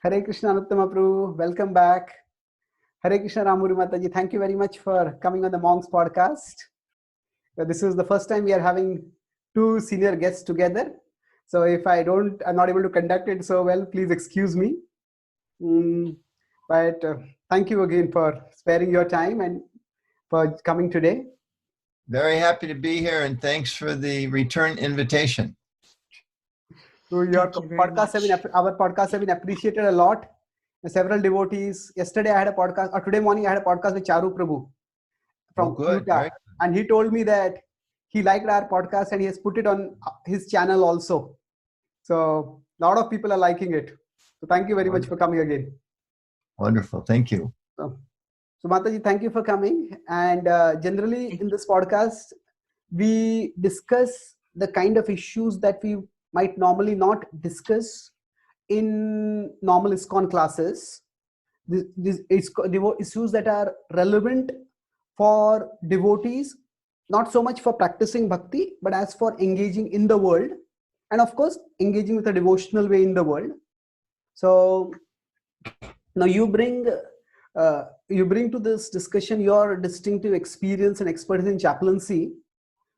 Hare Krishna Anuttama Prabhu, welcome back. Hare Krishna Rambhoru Mataji, thank you very much for coming on the Monks podcast. This is the first time we are having two senior guests together. So if I'm not able to conduct it so well, please excuse me. But thank you again for sparing your time and for coming today. Very happy to be here, and thanks for the return invitation. So our podcasts have been appreciated a lot. Several devotees. Yesterday I had a podcast, or today morning I had a podcast with Charu Prabhu from Utah, and he told me that he liked our podcast and he has put it on his channel also. So a lot of people are liking it. So thank you very much for coming again. Wonderful, thank you. So Mataji, thank you for coming. And generally in this podcast, we discuss the kind of issues that we might normally not discuss in normal ISKCON classes. These issues that are relevant for devotees, not so much for practicing bhakti, but as for engaging in the world, and of course engaging with a devotional way in the world. So now you bring to this discussion your distinctive experience and expertise in chaplaincy.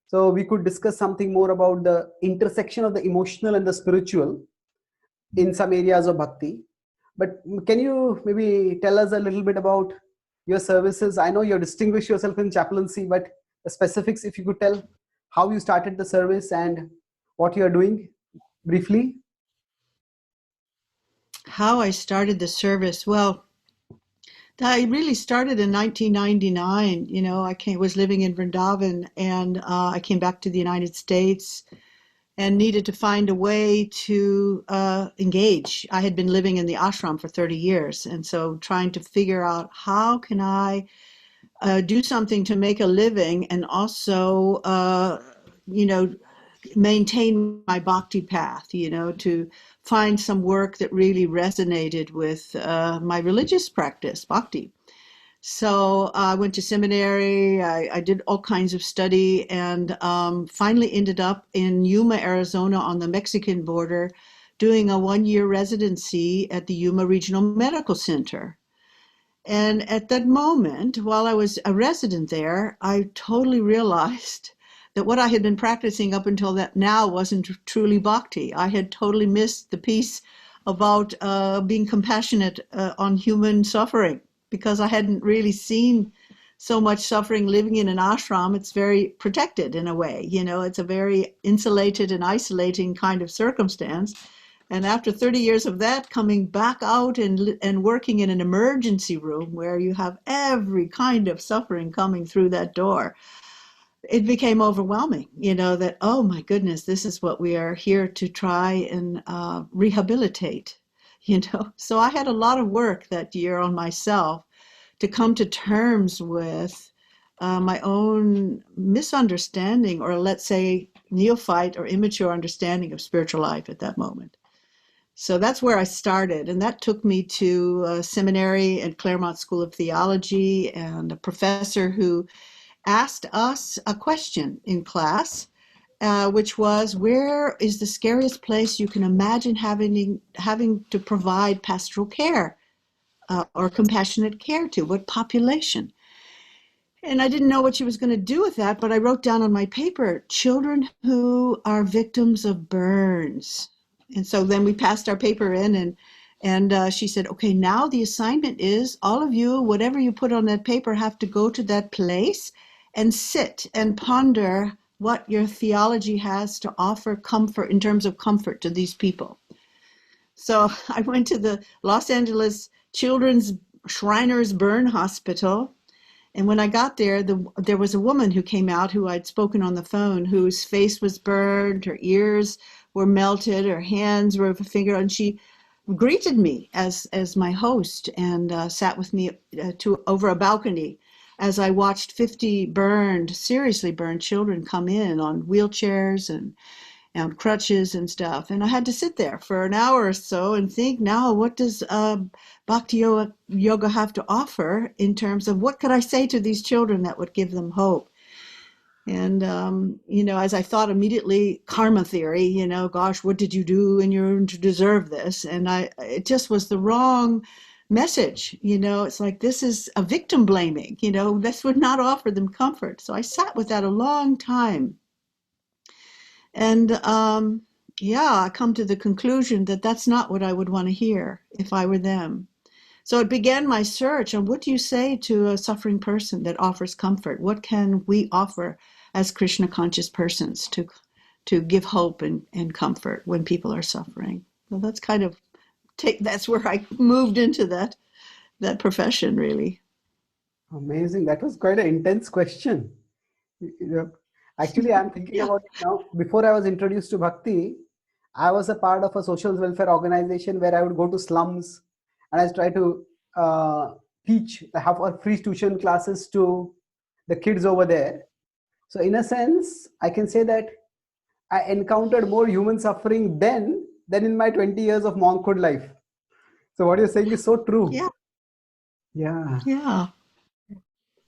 So we could discuss something more about the intersection of the emotional and the spiritual in some areas of bhakti. But can you maybe tell us a little bit about your services? I know you distinguish yourself in chaplaincy, but the specifics, if you could tell how you started the service and what you are doing briefly. How I started the service? Well, I really started in 1999. You know, was living in Vrindavan, and I came back to the United States and needed to find a way to engage. I had been living in the ashram for 30 years, and so trying to figure out how can I do something to make a living and also, maintain my bhakti path, to find some work that really resonated with my religious practice, bhakti. So I went to seminary, I did all kinds of study, and finally ended up in Yuma, Arizona on the Mexican border doing a 1-year residency at the Yuma Regional Medical Center. And at that moment, while I was a resident there, I totally realized that what I had been practicing up until that now wasn't truly bhakti. I had totally missed the piece about being compassionate on human suffering, because I hadn't really seen so much suffering living in an ashram. It's very protected in a way, it's a very insulated and isolating kind of circumstance. And after 30 years of that, coming back out and working in an emergency room where you have every kind of suffering coming through that door, it became overwhelming, that, oh my goodness, this is what we are here to try and rehabilitate, So I had a lot of work that year on myself to come to terms with my own misunderstanding, or let's say neophyte or immature understanding of spiritual life at that moment. So that's where I started, and that took me to a seminary at Claremont School of Theology, and a professor who asked us a question in class, which was, where is the scariest place you can imagine having to provide pastoral care or compassionate care to? What population? And I didn't know what she was going to do with that, but I wrote down on my paper, children who are victims of burns. And so then we passed our paper in, and she said, okay, now the assignment is all of you, whatever you put on that paper, have to go to that place and sit and ponder what your theology has to offer comfort, in terms of comfort to these people. So I went to the Los Angeles Children's Shriners Burn Hospital. And when I got there, there was a woman who came out who I'd spoken on the phone, whose face was burned, her ears were melted, her hands were fingered, and she greeted me as my host and sat with me over a balcony as I watched 50 seriously burned children come in on wheelchairs and crutches and stuff. And I had to sit there for an hour or so and think, now what does Bhakti Yoga have to offer in terms of what could I say to these children that would give them hope? And, as I thought immediately, karma theory, gosh, what did you do and you're to deserve this? And it just was the wrong message. It's like, this is a victim blaming, this would not offer them comfort. So I sat with that a long time. And, I come to the conclusion that that's not what I would want to hear if I were them. So it began my search on what do you say to a suffering person that offers comfort? What can we offer as Krishna conscious persons to give hope and comfort when people are suffering? Well, that's that's where I moved into that profession, really. Amazing. That was quite an intense question. Actually, I'm thinking Yeah. about it now. Before I was introduced to Bhakti, I was a part of a social welfare organization where I would go to slums and I try to teach, have free tuition classes to the kids over there. So in a sense, I can say that I encountered more human suffering then than in my 20 years of monkhood life. So what you're saying is so true. Yeah. Yeah. Yeah.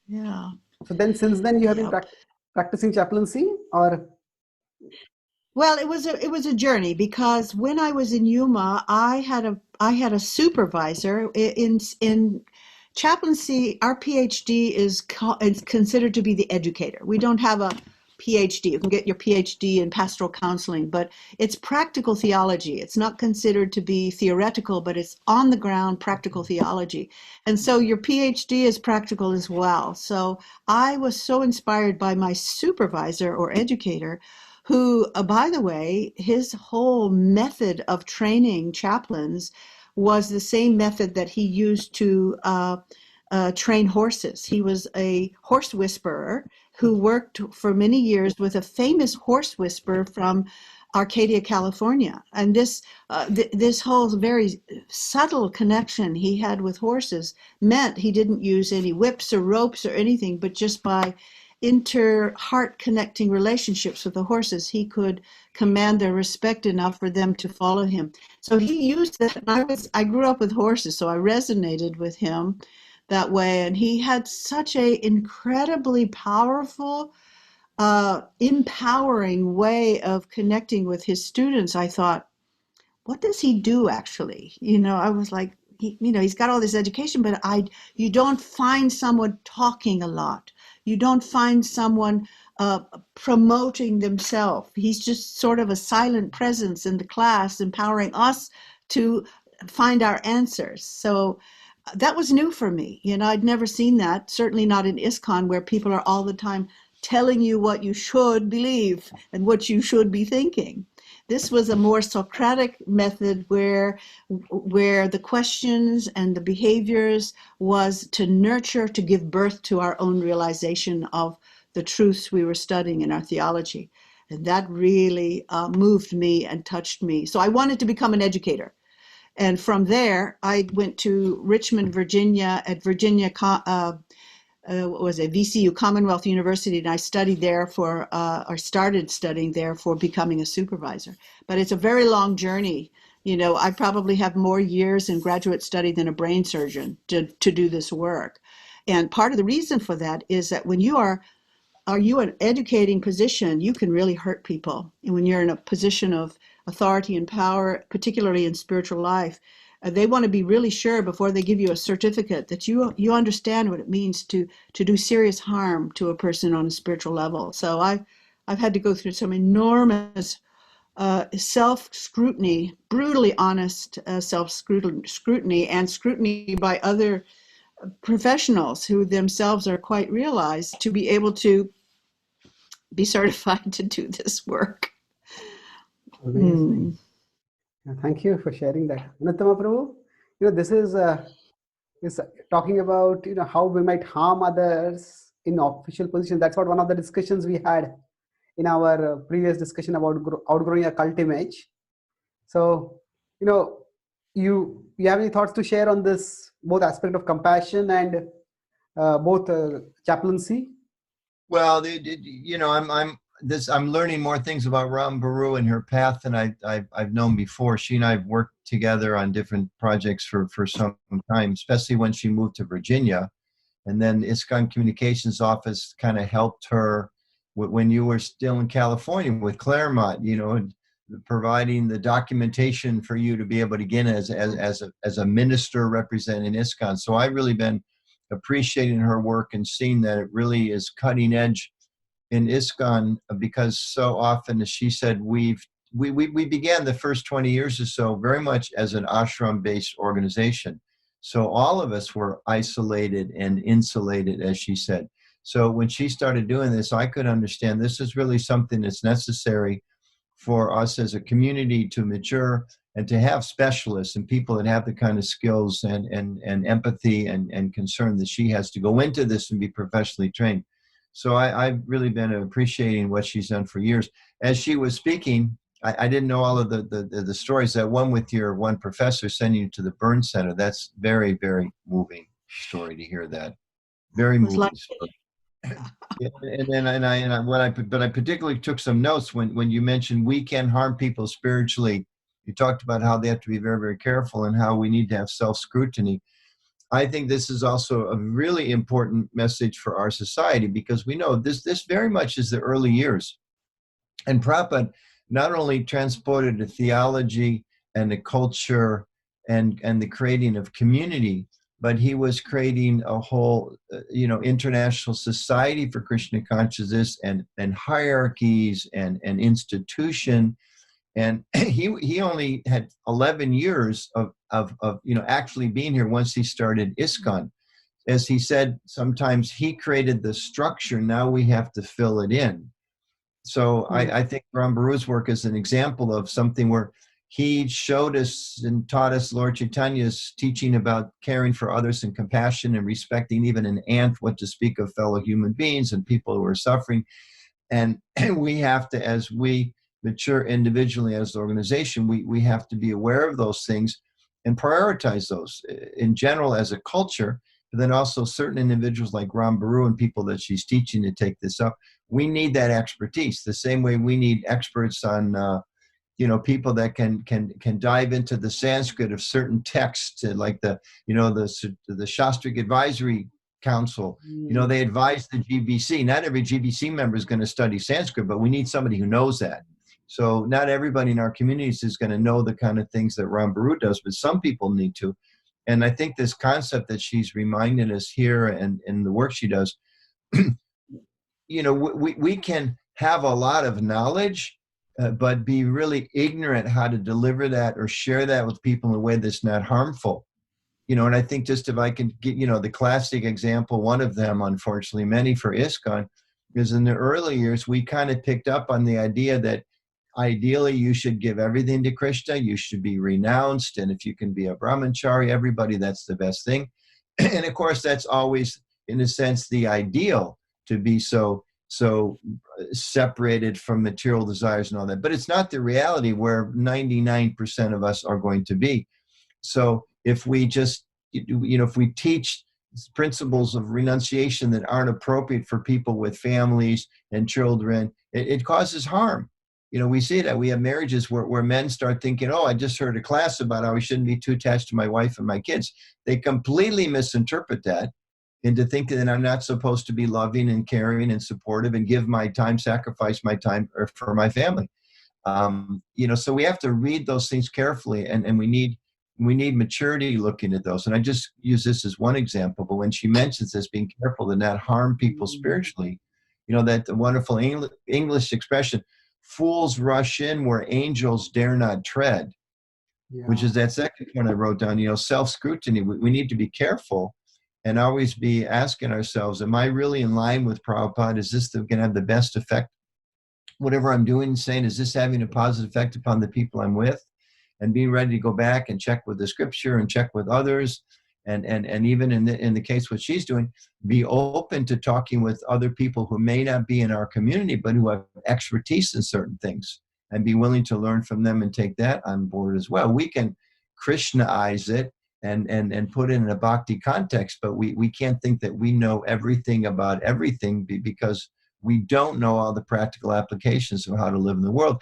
Yeah. So then since then you have been Yep. practicing chaplaincy or? Well, it was a journey because when I was in Yuma, I had a supervisor in chaplaincy. Our PhD is considered to be the educator. We don't have a PhD. You can get your PhD in pastoral counseling, but it's practical theology. It's not considered to be theoretical, but it's on the ground practical theology. And so your PhD is practical as well. So I was so inspired by my supervisor or educator who, by the way, his whole method of training chaplains was the same method that he used to train horses. He was a horse whisperer who worked for many years with a famous horse whisperer from Arcadia, California. And this whole very subtle connection he had with horses meant he didn't use any whips or ropes or anything, but just by inter-heart connecting relationships with the horses, he could command their respect enough for them to follow him. So he used that. And I grew up with horses, so I resonated with him that way. And he had such a incredibly powerful, empowering way of connecting with his students. I thought, what does he do actually? I was like, he's got all this education, but you don't find someone talking a lot. You don't find someone promoting themselves. He's just sort of a silent presence in the class, empowering us to find our answers. So that was new for me. I'd never seen that, certainly not in ISKCON, where people are all the time telling you what you should believe and what you should be thinking. This was a more Socratic method where the questions and the behaviors was to nurture, to give birth to our own realization of the truths we were studying in our theology. And that really moved me and touched me. So I wanted to become an educator. And from there, I went to Richmond, Virginia, at Virginia, what was it, VCU, Commonwealth University, and I studied there or started studying there for becoming a supervisor. But it's a very long journey. I probably have more years in graduate study than a brain surgeon to do this work. And part of the reason for that is that when you are an educating position, you can really hurt people. And when you're in a position of authority and power, particularly in spiritual life, they want to be really sure before they give you a certificate that you understand what it means to do serious harm to a person on a spiritual level. So I've had to go through some enormous self-scrutiny, brutally honest self-scrutiny, and scrutiny by other professionals who themselves are quite realized to be able to be certified to do this work. Amazing. Thank you for sharing that. Anattama Prabhu, this is talking about how we might harm others in official position. That's what one of the discussions we had in our previous discussion about outgrowing a cult image. So you have any thoughts to share on this both aspect of compassion and both chaplaincy? Well, I'm learning more things about Rambhoru and her path than I've known before. She and I have worked together on different projects for some time, especially when she moved to Virginia. And then ISKCON Communications Office kind of helped her when you were still in California with Claremont, you know, providing the documentation for you to be able to begin as a minister representing ISKCON. So I've really been appreciating her work and seeing that it really is cutting edge in ISKCON, because so often, as she said, we began the first 20 years or so very much as an ashram-based organization. So all of us were isolated and insulated, as she said. So when she started doing this, I could understand this is really something that's necessary for us as a community to mature and to have specialists and people that have the kind of skills and empathy and concern that she has to go into this and be professionally trained. So I've really been appreciating what she's done for years. As she was speaking, I didn't know all of the stories. That one with your one professor sending you to the burn center, that's very, very moving story to hear that. Very moving story. Yeah, but I particularly took some notes when you mentioned we can harm people spiritually. You talked about how they have to be very, very careful and how we need to have self-scrutiny. I think this is also a really important message for our society, because we know this very much is the early years. And Prabhupada not only transported the theology and the culture and the creating of community, but he was creating a whole, international society for Krishna consciousness and hierarchies and institution. And he only had 11 years of actually being here once he started ISKCON. As he said, sometimes he created the structure, now we have to fill it in. So I think Rambhoru's work is an example of something where he showed us and taught us Lord Chaitanya's teaching about caring for others and compassion and respecting even an ant, what to speak of fellow human beings and people who are suffering. And we have to, as we mature individually as an organization, we have to be aware of those things and prioritize those in general as a culture, but then also certain individuals like Rambhoru and people that she's teaching to take this up. We need that expertise the same way we need experts on people that can dive into the Sanskrit of certain texts, like the Shastric Advisory Council. They advise the GBC. Not every GBC member is going to study Sanskrit, but we need somebody who knows that. So not everybody in our communities is going to know the kind of things that Rambhoru does, but some people need to. And I think this concept that she's reminded us here and in the work she does, we can have a lot of knowledge, but be really ignorant how to deliver that or share that with people in a way that's not harmful. And I think just if I can get, the classic example, one of them, unfortunately, many for ISKCON, is in the early years, we kind of picked up on the idea that ideally you should give everything to Krishna, you should be renounced, and if you can be a brahmachari, everybody, that's the best thing. And of course, that's always, in a sense, the ideal, to be so separated from material desires and all that. But it's not the reality where 99% of us are going to be. So if we just, if we teach principles of renunciation that aren't appropriate for people with families and children, it causes harm. We see that. We have marriages where men start thinking, oh, I just heard a class about how I shouldn't be too attached to my wife and my kids. They completely misinterpret that into thinking that I'm not supposed to be loving and caring and supportive and give my time, sacrifice my time for my family. So we have to read those things carefully, and we need maturity looking at those. And I just use this as one example, but when she mentions this, being careful to not harm people spiritually, that the wonderful English expression, fools rush in where angels dare not tread, which is that second one I wrote down, self-scrutiny. We need to be careful and always be asking ourselves, am I really in line with Prabhupada? Is this going to have the best effect? Whatever I'm doing and saying, is this having a positive effect upon the people I'm with? And being ready to go back and check with the scripture and check with others. And even in the case what she's doing, be open to talking with other people who may not be in our community, but who have expertise in certain things, and be willing to learn from them and take that on board as well. We can Krishnaize it and put it in a bhakti context, but we can't think that we know everything about everything because we don't know all the practical applications of how to live in the world.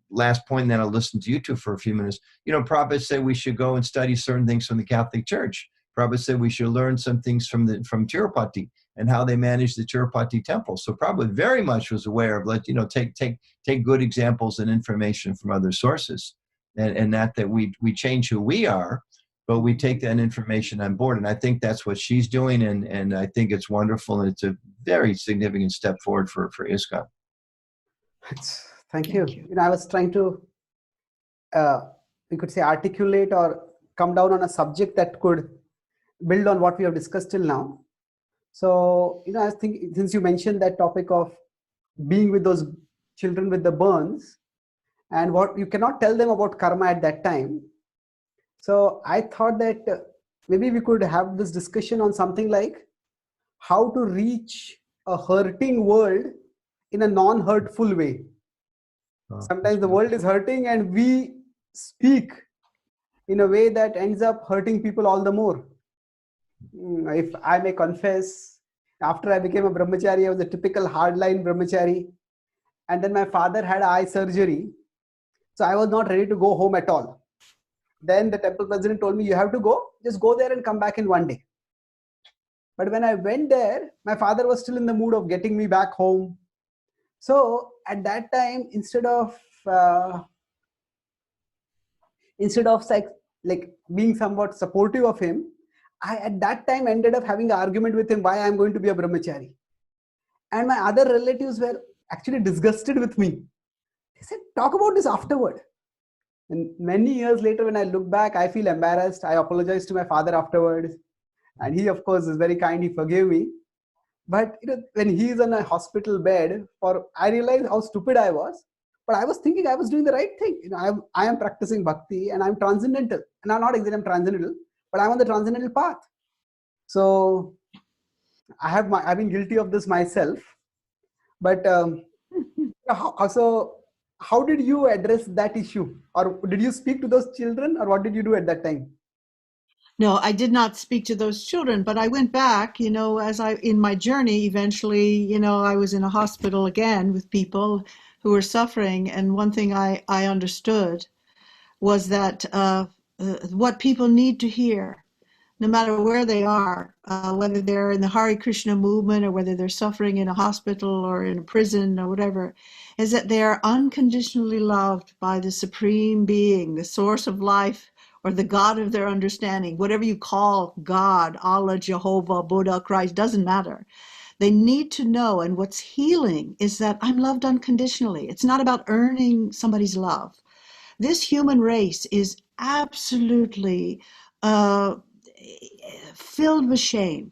Last point, and then I'll listen to you two for a few minutes. Prabhupada said we should go and study certain things from the Catholic Church. Prabhupada said we should learn some things from Tirupati. and how they managed the Tirupati temple. So Prabhupada very much was aware of, take good examples and information from other sources, and that we change who we are, but we take that information on board. And I think that's what she's doing, and I think it's wonderful, and it's a very significant step forward for ISKCON. Thank you. I was trying to, we could say, articulate or come down on a subject that could build on what we have discussed till now. So, I was thinking, since you mentioned that topic of being with those children with the burns, and what you cannot tell them about karma at that time. So I thought that maybe we could have this discussion on something like how to reach a hurting world in a non-hurtful way. Sometimes the world is hurting and we speak in a way that ends up hurting people all the more. If I may confess, after I became a brahmachari, I was a typical hardline brahmachari. And then my father had eye surgery. So I was not ready to go home at all. Then the temple president told me, you have to go, just go there and come back in one day. But when I went there, my father was still in the mood of getting me back home. So at that time, instead of like being somewhat supportive of him, I at that time ended up having an argument with him why I'm going to be a brahmachari. And my other relatives were actually disgusted with me. They said, talk about this afterward. And many years later, when I look back, I feel embarrassed. I apologized to my father afterwards. And he, of course, is very kind. He forgave me. But when he's on a hospital bed, I realized how stupid I was. But I was thinking I was doing the right thing. I am practicing bhakti and I'm transcendental. And I'm not exactly I'm transcendental, but I'm on the transcendental path. So I've been guilty of this myself. But how did you address that issue? Or did you speak to those children, or what did you do at that time? No, I did not speak to those children, but I went back, in my journey, eventually, I was in a hospital again with people who were suffering. And one thing I understood was that what people need to hear, no matter where they are, whether they're in the Hare Krishna movement or whether they're suffering in a hospital or in a prison or whatever, is that they are unconditionally loved by the Supreme Being, the source of life, or the God of their understanding, whatever you call God, Allah, Jehovah, Buddha, Christ, doesn't matter. They need to know, and what's healing is that I'm loved unconditionally. It's not about earning somebody's love. This human race is absolutely filled with shame.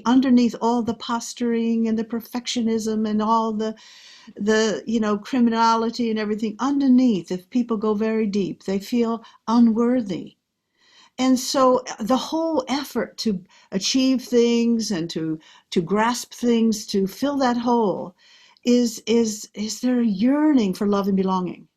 Underneath all the posturing and the perfectionism and all the criminality and everything, underneath, if people go very deep, they feel unworthy. And so the whole effort to achieve things and to grasp things, to fill that hole, is their yearning for love and belonging.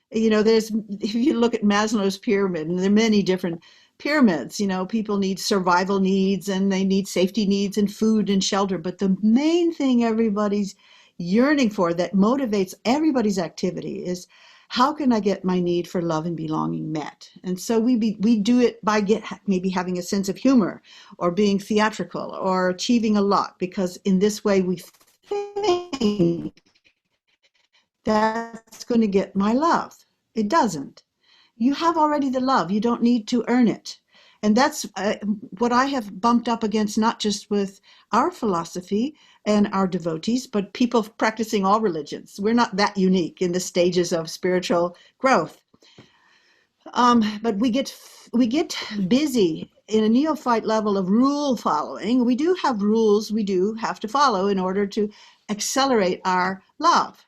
If you look at Maslow's pyramid, and there are many different pyramids, people need survival needs and they need safety needs and food and shelter. But the main thing everybody's yearning for, that motivates everybody's activity, is how can I get my need for love and belonging met? And so we do it by maybe having a sense of humor or being theatrical or achieving a lot, because in this way we think that's going to get my love. It doesn't. You have already the love. You don't need to earn it. And that's what I have bumped up against, not just with our philosophy and our devotees, but people practicing all religions. We're not that unique in the stages of spiritual growth. But we get busy in a neophyte level of rule following. We do have rules we do have to follow in order to accelerate our love.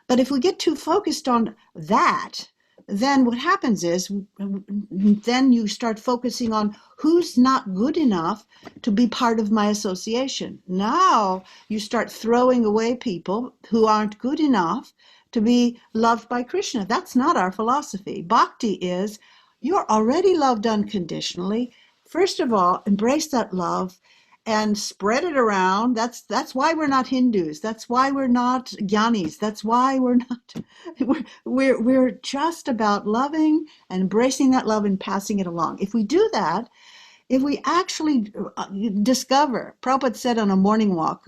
But if we get too focused on that, then what happens is, then you start focusing on who's not good enough to be part of my association. Now you start throwing away people who aren't good enough to be loved by Krishna. That's not our philosophy. Bhakti is, you're already loved unconditionally. First of all, embrace that love and spread it around. That's why we're not Hindus. That's why we're not Gyanis. That's why we're not. We're just about loving and embracing that love and passing it along. If we do that, if we actually discover, Prabhupada said on a morning walk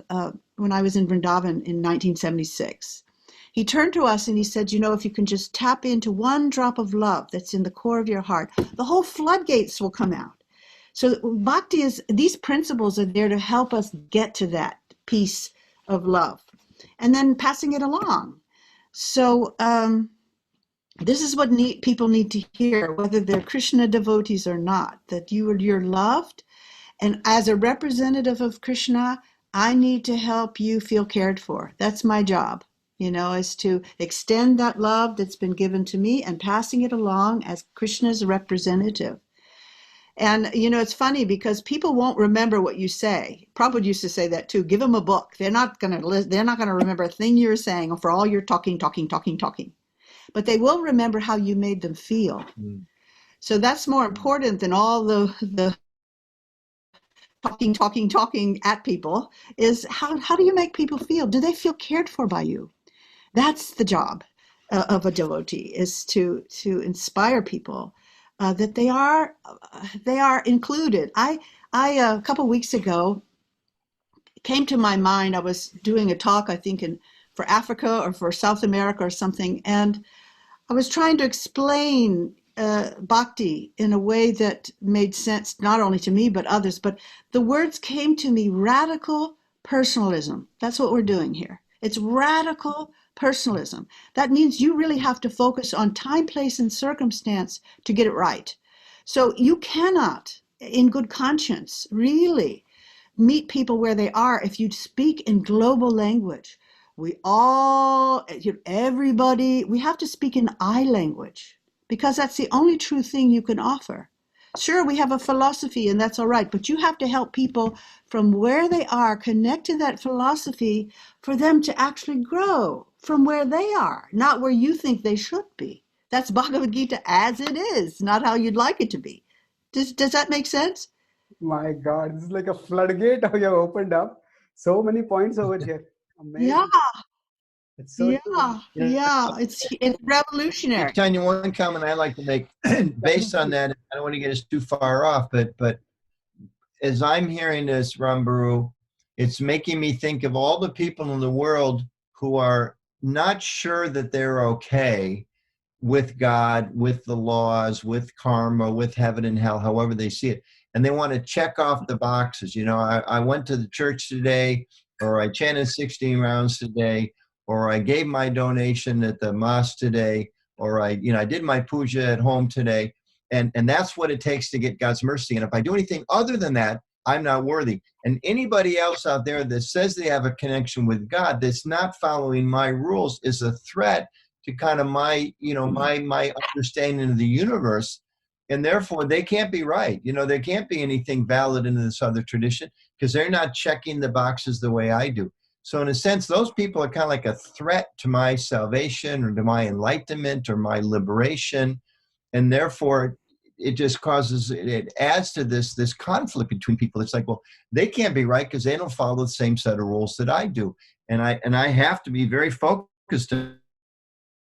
when I was in Vrindavan in 1976, he turned to us and he said, if you can just tap into one drop of love that's in the core of your heart, the whole floodgates will come out. So bhakti these principles are there to help us get to that piece of love and then passing it along. So this is what people need to hear, whether they're Krishna devotees or not, that you're loved. And as a representative of Krishna, I need to help you feel cared for. That's my job, is to extend that love that's been given to me and passing it along as Krishna's representative. And, it's funny because people won't remember what you say. Prabhupada used to say that too. Give them a book. They're not going to remember a thing you're saying for all your talking. But they will remember how you made them feel. Mm. So that's more important than all the talking at people, is how do you make people feel? Do they feel cared for by you? That's the job of a devotee, is to inspire people that they are included. I a couple of weeks ago came to my mind, I was doing a talk, I think for Africa or for South America or something, and I was trying to explain bhakti in a way that made sense not only to me but others, but the words came to me: radical personalism. That's what we're doing here. It's radical personalism. That means you really have to focus on time, place, and circumstance to get it right. So you cannot, in good conscience, really meet people where they are if you speak in global language. Everybody, we have to speak in I language, because that's the only true thing you can offer. Sure, we have a philosophy and that's all right, but you have to help people from where they are connect to that philosophy for them to actually grow from where they are, not where you think they should be. That's Bhagavad Gita as it is, not how you'd like it to be. Does that make sense? My God, this is like a floodgate you have opened up. So many points over here. Amazing. Yeah. It's so yeah. It's revolutionary. Tanya, one comment I like to make based on that, I don't want to get us too far off, but as I'm hearing this, Rambhoru, it's making me think of all the people in the world who are not sure that they're okay with God, with the laws, with karma, with heaven and hell, however they see it. And they want to check off the boxes. I went to the church today, or I chanted 16 rounds today, or I gave my donation at the mosque today, or I did my puja at home today. And that's what it takes to get God's mercy. And if I do anything other than that, I'm not worthy. And anybody else out there that says they have a connection with God that's not following my rules is a threat to kind of my understanding of the universe. And therefore, they can't be right. There can't be anything valid in this other tradition because they're not checking the boxes the way I do. So in a sense, those people are kind of like a threat to my salvation or to my enlightenment or my liberation. And therefore, it just it adds to this conflict between people. It's like, well, they can't be right because they don't follow the same set of rules that I do. And I have to be very focused and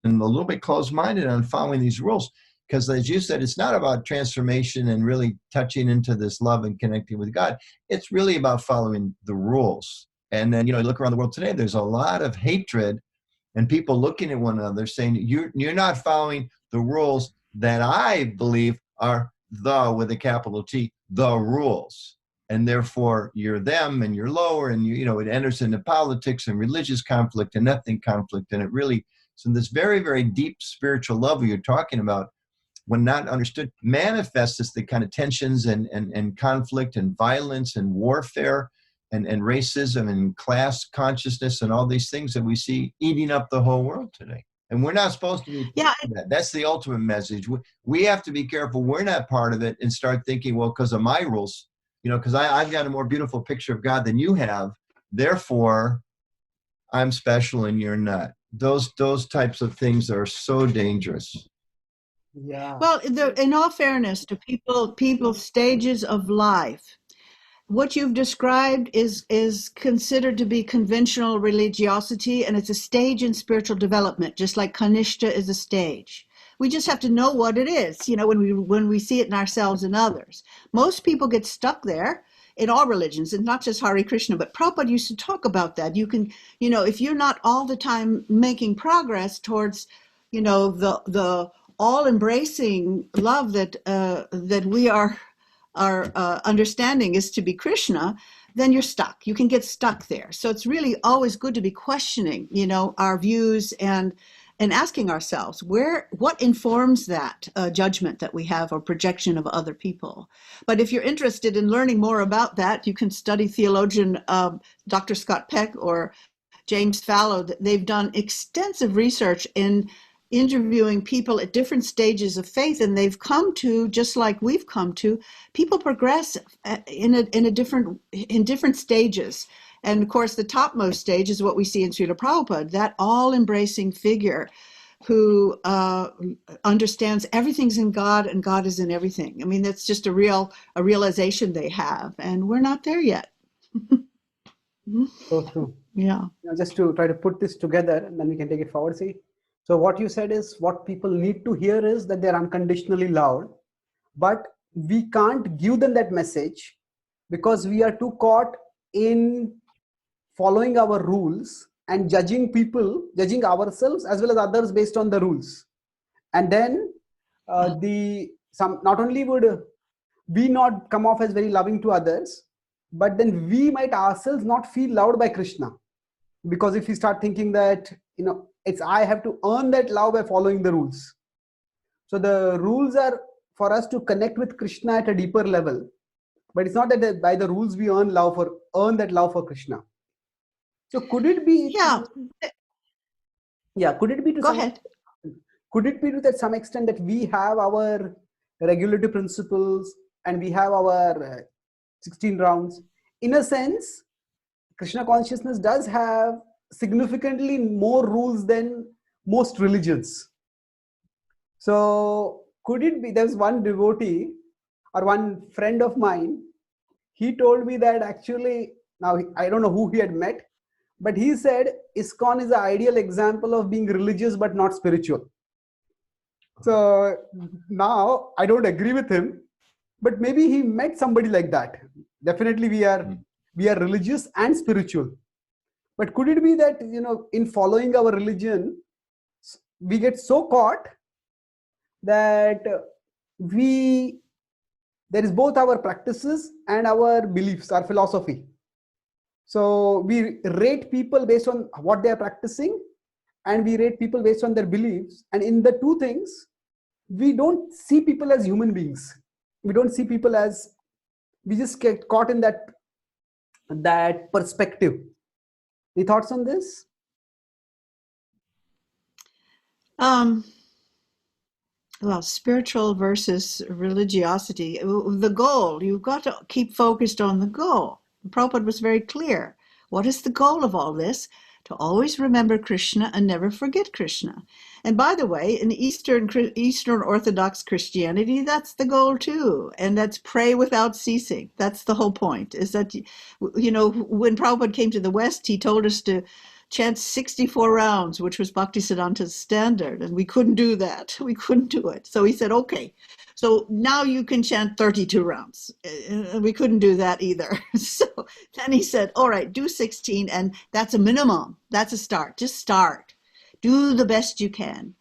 a little bit closed-minded on following these rules. Because as you said, it's not about transformation and really touching into this love and connecting with God. It's really about following the rules. And then, you look around the world today, there's a lot of hatred and people looking at one another saying, you're not following the rules that I believe are with a capital T, the rules. And therefore you're them and you're lower, and it enters into politics and religious conflict and ethnic conflict. And it really, so this very, very deep spiritual level you're talking about, when not understood, manifests as the kind of tensions and conflict and violence and warfare and racism and class consciousness and all these things that we see eating up the whole world today. And we're not supposed to be that. That's the ultimate message. We have to be careful we're not part of it and start thinking, well, because of my rules, because I've got a more beautiful picture of God than you have, therefore I'm special and you're not. Those types of things are so dangerous. Yeah. Well, in all fairness to people's stages of life, what you've described is considered to be conventional religiosity, and it's a stage in spiritual development, just like Kanishta is a stage. We just have to know what it is, when we see it in ourselves and others. Most people get stuck there in all religions, and not just Hare Krishna, but Prabhupada used to talk about that. You can, if you're not all the time making progress towards, the all-embracing love that we are understanding is to be Krishna, then you're stuck. You can get stuck there. So it's really always good to be questioning, our views and asking ourselves what informs that judgment that we have or projection of other people. But if you're interested in learning more about that, you can study theologian Dr. Scott Peck or James Fallow. They've done extensive research in interviewing people at different stages of faith, and they've come to, just like we've come to, people progress in different stages. And of course, the topmost stage is what we see in Srila Prabhupada, that all-embracing figure who understands everything's in God and God is in everything. I mean, that's just a realization they have, and we're not there yet. So true. Yeah. Just to try to put this together, and then we can take it forward. See, so what you said is, what people need to hear is that they're unconditionally loved, but we can't give them that message because we are too caught in following our rules and judging ourselves as well as others based on the rules. And then not only would we not come off as very loving to others, but then we might ourselves not feel loved by Krishna, because if we start thinking that it's I have to earn that love by following the rules. So the rules are for us to connect with Krishna at a deeper level, but it's not that by the rules we earn that love for Krishna. So could it be? Yeah. Could it be to Go ahead. Could it be to that some extent that we have our regulative principles and we have our 16 rounds? In a sense, Krishna consciousness does have significantly more rules than most religions. So could it be, there's one devotee or one friend of mine, he told me that actually, now I don't know who he had met, but he said ISKCON is an ideal example of being religious but not spiritual. So now I don't agree with him, but maybe he met somebody like that. Definitely we are religious and spiritual. But could it be that, in following our religion, we get so caught that there is both our practices and our beliefs, our philosophy. So we rate people based on what they are practicing, and we rate people based on their beliefs. And in the two things, we don't see people as human beings. We don't see people as, we just get caught in that perspective. Any thoughts on this? Well, spiritual versus religiosity. The goal, you've got to keep focused on the goal. Prabhupada was very clear. What is the goal of all this? To always remember Krishna and never forget Krishna. And by the way, in Eastern Orthodox Christianity, that's the goal too. And that's pray without ceasing. That's the whole point, is that, when Prabhupada came to the West, he told us to chant 64 rounds, which was Bhaktisiddhanta's standard. And we couldn't do that. We couldn't do it. So he said, okay, so now you can chant 32 rounds. We couldn't do that either. So then he said, all right, do 16. And that's a minimum. That's a start. Just start. Do the best you can.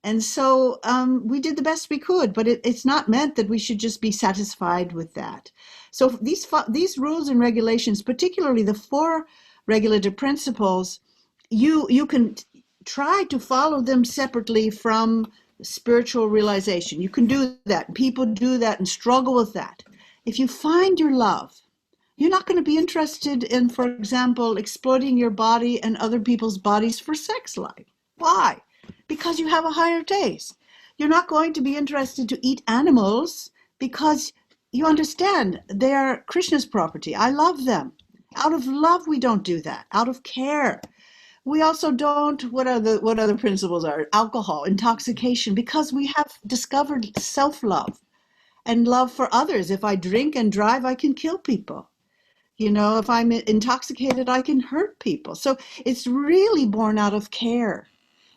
And so we did the best we could, but it's not meant that we should just be satisfied with that. So these rules and regulations, particularly the 4 regulative principles, you can try to follow them separately from spiritual realization. You can do that. People do that and struggle with that. If you find your love, you're not going to be interested in, for example, exploiting your body and other people's bodies for sex life. Why? Because you have a higher taste. You're not going to be interested to eat animals because you understand they are Krishna's property. I love them. Out of love, we don't do that. Out of care. We also don't, what other principles are? Alcohol, intoxication, because we have discovered self-love and love for others. If I drink and drive, I can kill people. If I'm intoxicated, I can hurt people. So it's really born out of care.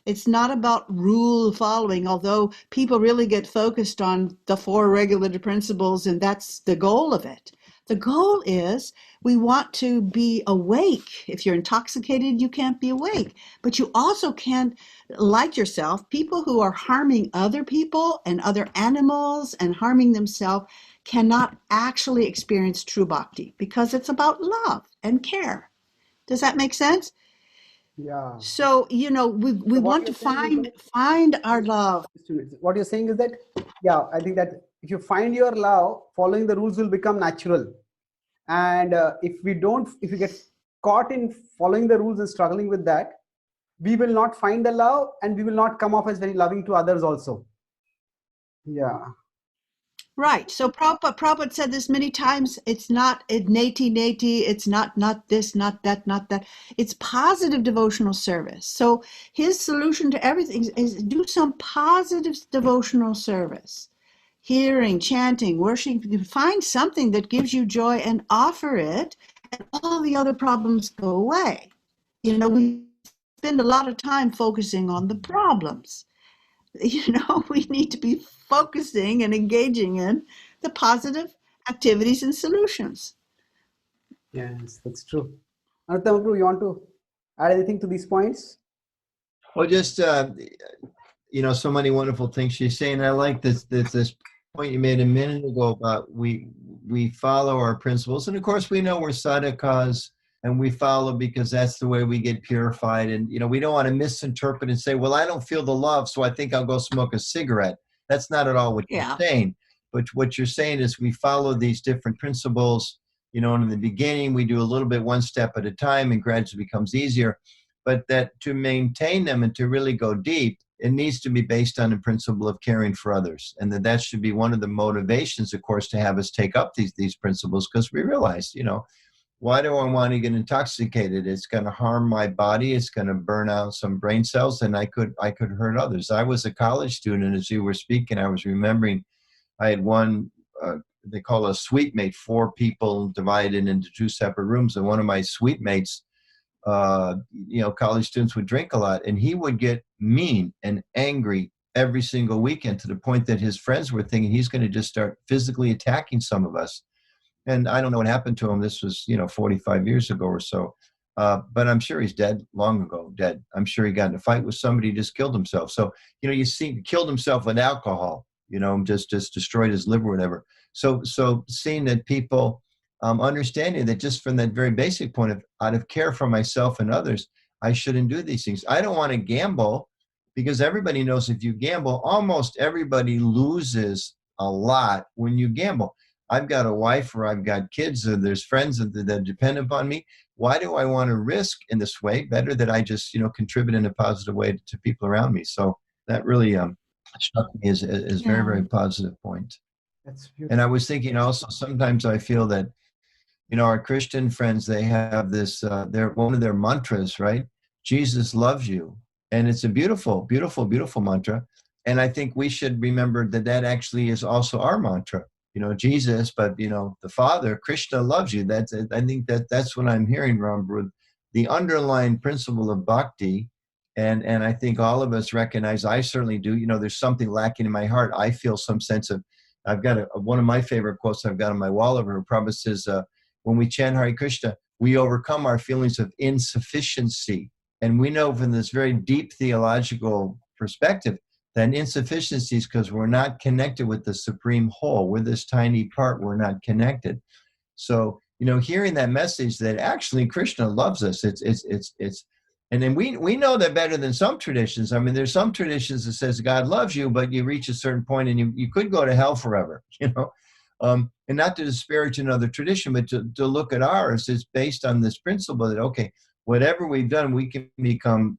It's not about rule following, although people really get focused on the four regulative principles, and that's the goal of it. The goal is we want to be awake. If you're intoxicated, you can't be awake. But you also can't, like yourself, people who are harming other people and other animals and harming themselves cannot actually experience true bhakti because it's about love and care. Does that make sense? Yeah. So, we So what want you're to saying is that, find our love. just 2 minutes. What you're saying is that, yeah, I think that if you find your love, following the rules will become natural. And if you get caught in following the rules and struggling with that, we will not find the love, and we will not come off as very loving to others also. Yeah. Right. So Prabhupada said this many times. It's not nati, it's not this, not that, not that. It's positive devotional service. So his solution to everything is do some positive devotional service. Hearing, chanting, worshiping, find something that gives you joy and offer it, and all the other problems go away. We spend a lot of time focusing on the problems. We need to be focusing and engaging in the positive activities and solutions. Yes, that's true. Anuttam, you want to add anything to these points? Well, just so many wonderful things she's saying. I like this point you made a minute ago about we follow our principles, and of course we know we're sadhakas, and we follow because that's the way we get purified. And we don't want to misinterpret and say, well, I don't feel the love, so I think I'll go smoke a cigarette. That's not at all what you're saying. But what you're saying is we follow these different principles. And in the beginning we do a little bit one step at a time, and gradually becomes easier. But that to maintain them and to really go deep, it needs to be based on the principle of caring for others. And that should be one of the motivations, of course, to have us take up these principles, because we realize, why do I want to get intoxicated? It's going to harm my body. It's going to burn out some brain cells, and I could hurt others. I was a college student, as you were speaking. I was remembering I had one, they call a suite mate, 4 people divided into 2 separate rooms. And one of my suite mates, college students would drink a lot, and he would get mean and angry every single weekend, to the point that his friends were thinking he's going to just start physically attacking some of us. And I don't know what happened to him. This was, 45 years ago or so. But I'm sure he's dead, long ago dead. I'm sure he got in a fight with somebody, just killed himself. So, you see, killed himself with alcohol, just destroyed his liver or whatever. So seeing that people, understanding that just from that very basic point of, out of care for myself and others, I shouldn't do these things. I don't want to gamble, because everybody knows if you gamble, almost everybody loses a lot when you gamble. I've got a wife, or I've got kids, or there's friends that depend upon me. Why do I want to risk in this way? Better that I just, contribute in a positive way to people around me. So that really struck me as very, very positive point. That's beautiful. And I was thinking also, sometimes I feel that, our Christian friends, they have this, one of their mantras, right? Jesus loves you. And it's a beautiful, beautiful, beautiful mantra. And I think we should remember that actually is also our mantra. Jesus, but, the Father, Krishna loves you. I think that's what I'm hearing, Rambhoru, the underlying principle of bhakti. And I think all of us recognize, I certainly do, there's something lacking in my heart. I feel some sense of, I've got one of my favorite quotes I've got on my wall over here. Prabhupada says, when we chant Hare Krishna, we overcome our feelings of insufficiency. And we know from this very deep theological perspective that insufficiency is because we're not connected with the supreme whole. We're this tiny part, we're not connected. So, hearing that message that actually Krishna loves us, and then we know that better than some traditions. I mean, there's some traditions that says God loves you, but you reach a certain point and you could go to hell forever, and not to disparage another tradition, but to look at ours. It's based on this principle that, okay, whatever we've done, we can become,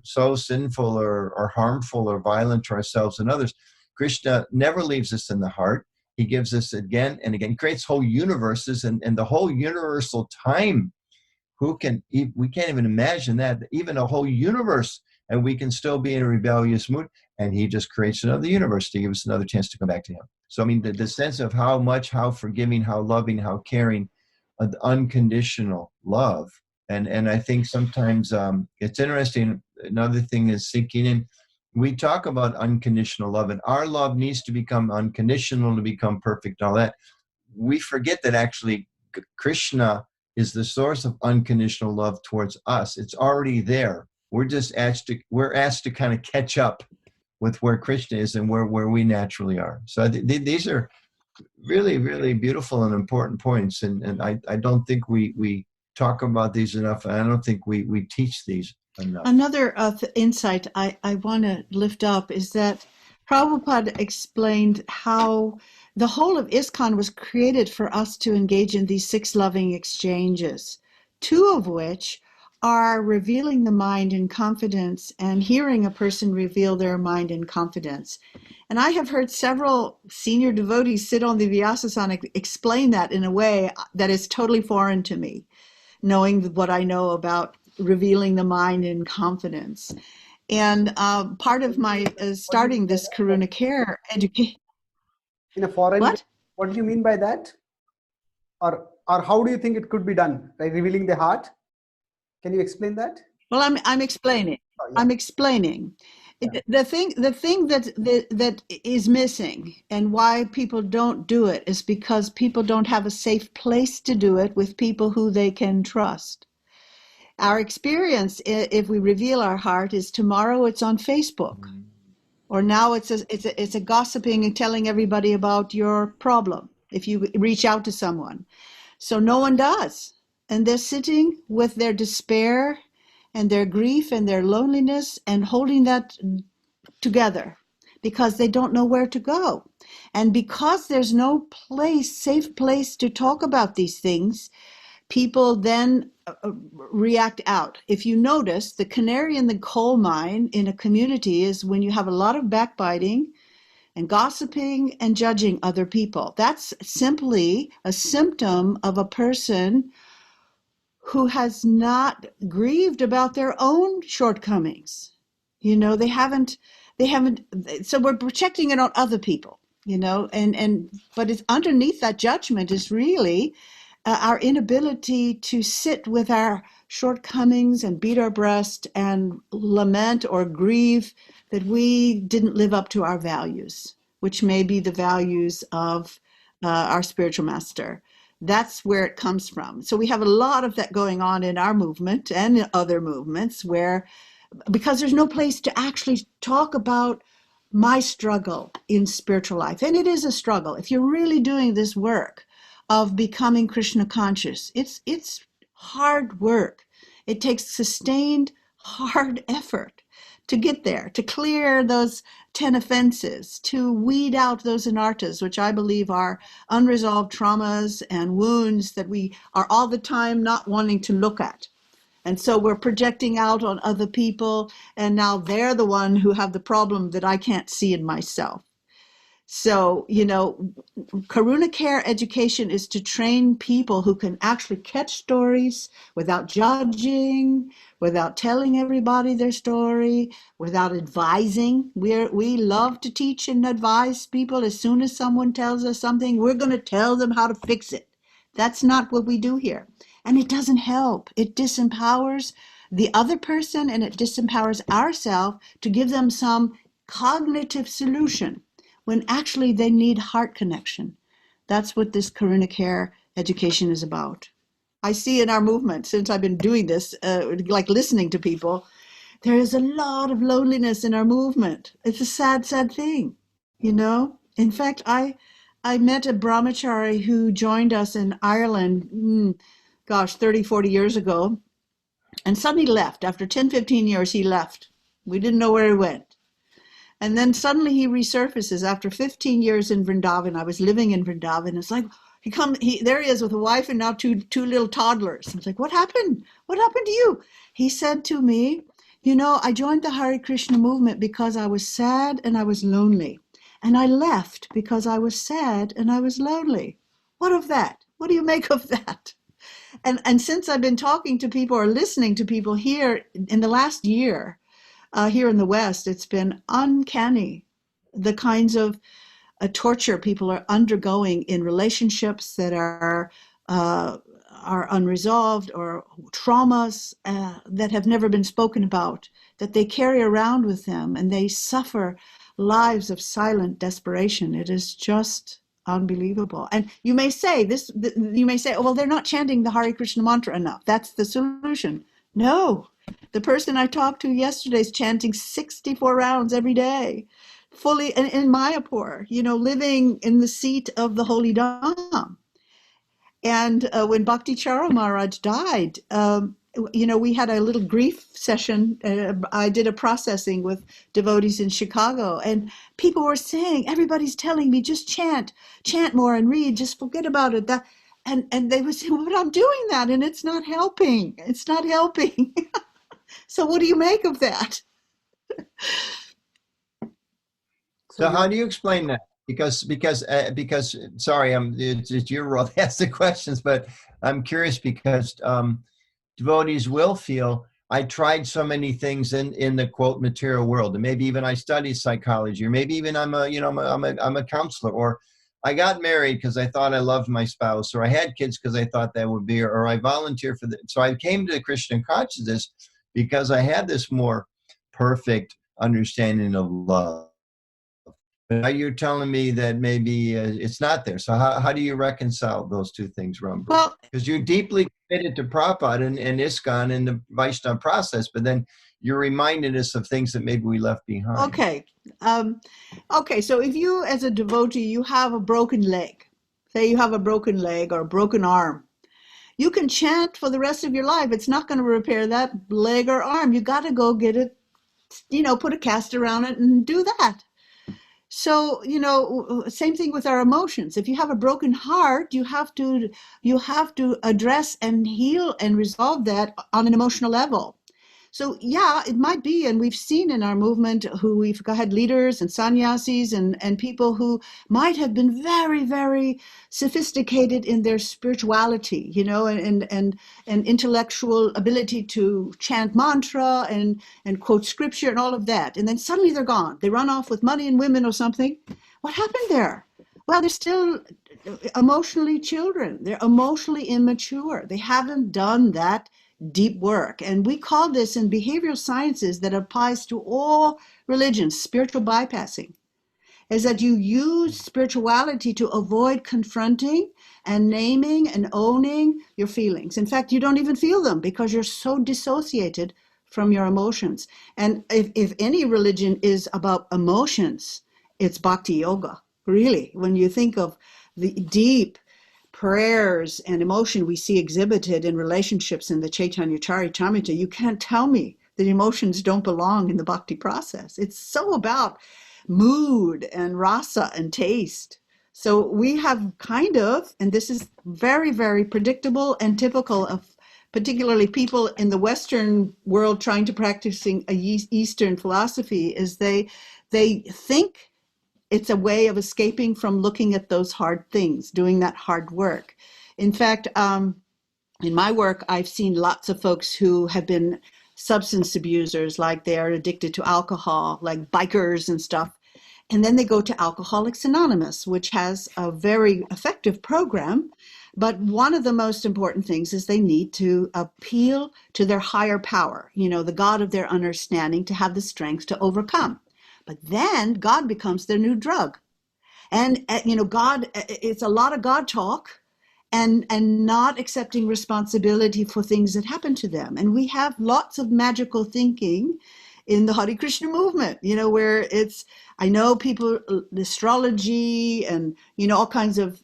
so sinful or harmful or violent to ourselves and others. Krishna never leaves us in the heart. He gives us again and again, creates whole universes and the whole universal time. We can't even imagine that, even a whole universe, and we can still be in a rebellious mood. And he just creates another universe to give us another chance to come back to him. So, I mean, the sense of how much, how forgiving, how loving, how caring, unconditional love And I think sometimes it's interesting. Another thing is sinking in. We talk about unconditional love, and our love needs to become unconditional to become perfect and all that. We forget that actually Krishna is the source of unconditional love towards us. It's already there. We're just asked to kind of catch up with where Krishna is and where we naturally are. So these are really, really beautiful and important points. And I don't think we talk about these enough. And I don't think we teach these enough. Another insight I want to lift up is that Prabhupada explained how the whole of ISKCON was created for us to engage in these 6 loving exchanges, 2 of which are revealing the mind in confidence and hearing a person reveal their mind in confidence. And I have heard several senior devotees sit on the Vyasasana explain that in a way that is totally foreign to me, knowing what I know about revealing the mind in confidence. And part of my starting this Karuna Care education. In a foreign way, What? what do you mean by that? Or how do you think it could be done? By revealing the heart? Can you explain that? Well, I'm explaining. Oh, yeah. I'm explaining. Yeah. The thing that is missing and why people don't do it is because people don't have a safe place to do it with people who they can trust. Our experience, if we reveal our heart, is tomorrow it's on Facebook, or now it's a gossiping and telling everybody about your problem if you reach out to someone. So no one does, and they're sitting with their despair and their grief and their loneliness and holding that together because they don't know where to go. And because there's no safe place to talk about these things, people then react out. If you notice, the canary in the coal mine in a community is when you have a lot of backbiting and gossiping and judging other people. That's simply a symptom of a person who has not grieved about their own shortcomings. They haven't, so we're projecting it on other people, but it's underneath that judgment is really our inability to sit with our shortcomings and beat our breast and lament or grieve that we didn't live up to our values, which may be the values of our spiritual master. That's where it comes from. So we have a lot of that going on in our movement and in other movements because there's no place to actually talk about my struggle in spiritual life. And it is a struggle. If you're really doing this work of becoming Krishna conscious, it's hard work. It takes sustained, hard effort to get there, to clear those 10 offenses, to weed out those anartas, which I believe are unresolved traumas and wounds that we are all the time not wanting to look at. And so we're projecting out on other people, and now they're the one who have the problem that I can't see in myself. So, Karuna Care education is to train people who can actually catch stories without judging, without telling everybody their story, without advising. We love to teach and advise people. As soon as someone tells us something, we're going to tell them how to fix it. That's not what we do here. And it doesn't help. It disempowers the other person, and it disempowers ourselves to give them some cognitive solution when actually they need heart connection. That's what this Karuna Care education is about. I see in our movement, since I've been doing this, like listening to people, there is a lot of loneliness in our movement. It's a sad, sad thing, In fact, I met a brahmachari who joined us in Ireland, 30, 40 years ago, and suddenly left. After 10, 15 years, he left. We didn't know where he went. And then suddenly he resurfaces after 15 years in Vrindavan. I was living in Vrindavan. It's like, there he is with a wife and now two little toddlers. I was like, what happened? What happened to you? He said to me, I joined the Hare Krishna movement because I was sad and I was lonely. And I left because I was sad and I was lonely. What of that? What do you make of that? And since I've been talking to people or listening to people here in the last year, here in the West, it's been uncanny, the kinds of torture people are undergoing in relationships that are are unresolved, or traumas that have never been spoken about, that they carry around with them, and they suffer lives of silent desperation. It is just unbelievable. And you may say this, you may say, oh, well, they're not chanting the Hare Krishna mantra enough. That's the solution. No. The person I talked to yesterday is chanting 64 rounds every day, fully in Mayapur, living in the seat of the Holy Dham. And when Bhakti Charo Maharaj died, we had a little grief session. I did a processing with devotees in Chicago, and people were saying, everybody's telling me, just chant more and read, just forget about it. And they would say, well, but I'm doing that, and it's not helping. It's not helping. So what do you make of that? So how do you explain that? Because sorry, it's your role to ask the questions, but I'm curious because devotees will feel, I tried so many things in the quote material world, and maybe even I studied psychology, or maybe even I'm a counselor, or I got married because I thought I loved my spouse, or I had kids because I thought that would be, or I volunteered for so I came to Christian consciousness because I had this more perfect understanding of love. But now you're telling me that maybe it's not there. So how do you reconcile those two things, Rambhoru? Well, because you're deeply committed to Prabhupada and ISKCON and the Vaishnava process, but then you're reminding us of things that maybe we left behind. Okay. So if you, as a devotee, you have a broken leg, say you have a broken leg or a broken arm, you can chant for the rest of your life. It's not going to repair that leg or arm. You got to go get it, put a cast around it and do that. So, same thing with our emotions. If you have a broken heart, you have to address and heal and resolve that on an emotional level. So yeah, it might be, and we've seen in our movement who we've had leaders and sannyasis and people who might have been very, very sophisticated in their spirituality, and intellectual ability to chant mantra and quote scripture and all of that. And then suddenly they're gone. They run off with money and women or something. What happened there? Well, they're still emotionally children. They're emotionally immature. They haven't done that deep work. And we call this in behavioral sciences that applies to all religions, spiritual bypassing, is that you use spirituality to avoid confronting and naming and owning your feelings. In fact, you don't even feel them because you're so dissociated from your emotions. And if any religion is about emotions, it's bhakti yoga. Really, when you think of the deep prayers and emotion we see exhibited in relationships in the Chaitanya Charitamrita, you can't tell me that emotions don't belong in the bhakti process. It's so about mood and rasa and taste. So we have and this is very, very predictable and typical of particularly people in the Western world trying to practicing a Eastern philosophy, is they think it's a way of escaping from looking at those hard things, doing that hard work. In fact, in my work, I've seen lots of folks who have been substance abusers, like they're addicted to alcohol, like bikers and stuff. And then they go to Alcoholics Anonymous, which has a very effective program. But one of the most important things is they need to appeal to their higher power, the God of their understanding, to have the strength to overcome. But then God becomes their new drug. And, God, it's a lot of God talk and not accepting responsibility for things that happen to them. And we have lots of magical thinking in the Hare Krishna movement, where I know people, astrology and, all kinds of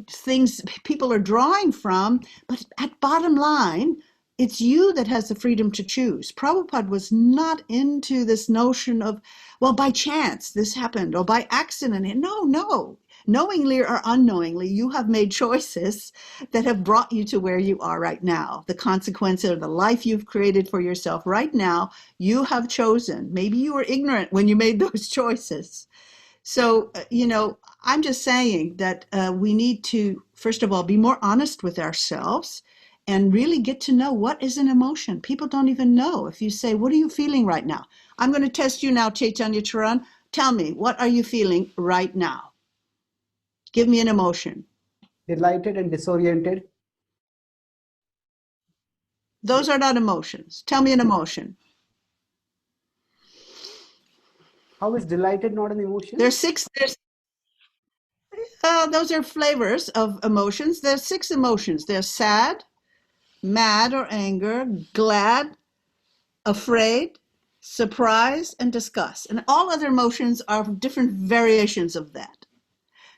things people are drawing from, but at bottom line, it's you that has the freedom to choose. Prabhupada was not into this notion of, well, by chance this happened, or by accident. No. Knowingly or unknowingly, you have made choices that have brought you to where you are right now. The consequence of the life you've created for yourself right now, you have chosen. Maybe you were ignorant when you made those choices. So, I'm just saying that we need to, first of all, be more honest with ourselves and really get to know what is an emotion. People don't even know. If you say, what are you feeling right now? I'm going to test you now, Chaitanya Charan. Tell me, what are you feeling right now? Give me an emotion. Delighted and disoriented. Those are not emotions. Tell me an emotion. How is delighted not an emotion? There's six. Those are flavors of emotions. There's six emotions. There's sad, mad or anger, glad, afraid, surprise, and disgust. And all other emotions are different variations of that.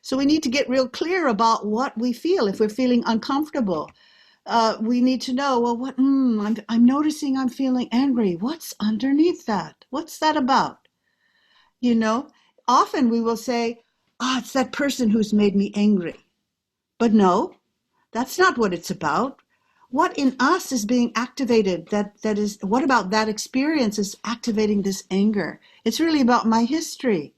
So we need to get real clear about what we feel. If we're feeling uncomfortable, we need to know, well, I'm noticing I'm feeling angry. What's underneath that? What's that about? You know, often we will say, oh, it's that person who's made me angry. But no, that's not what it's about. What in us is being activated? What about that experience is activating this anger? It's really about my history.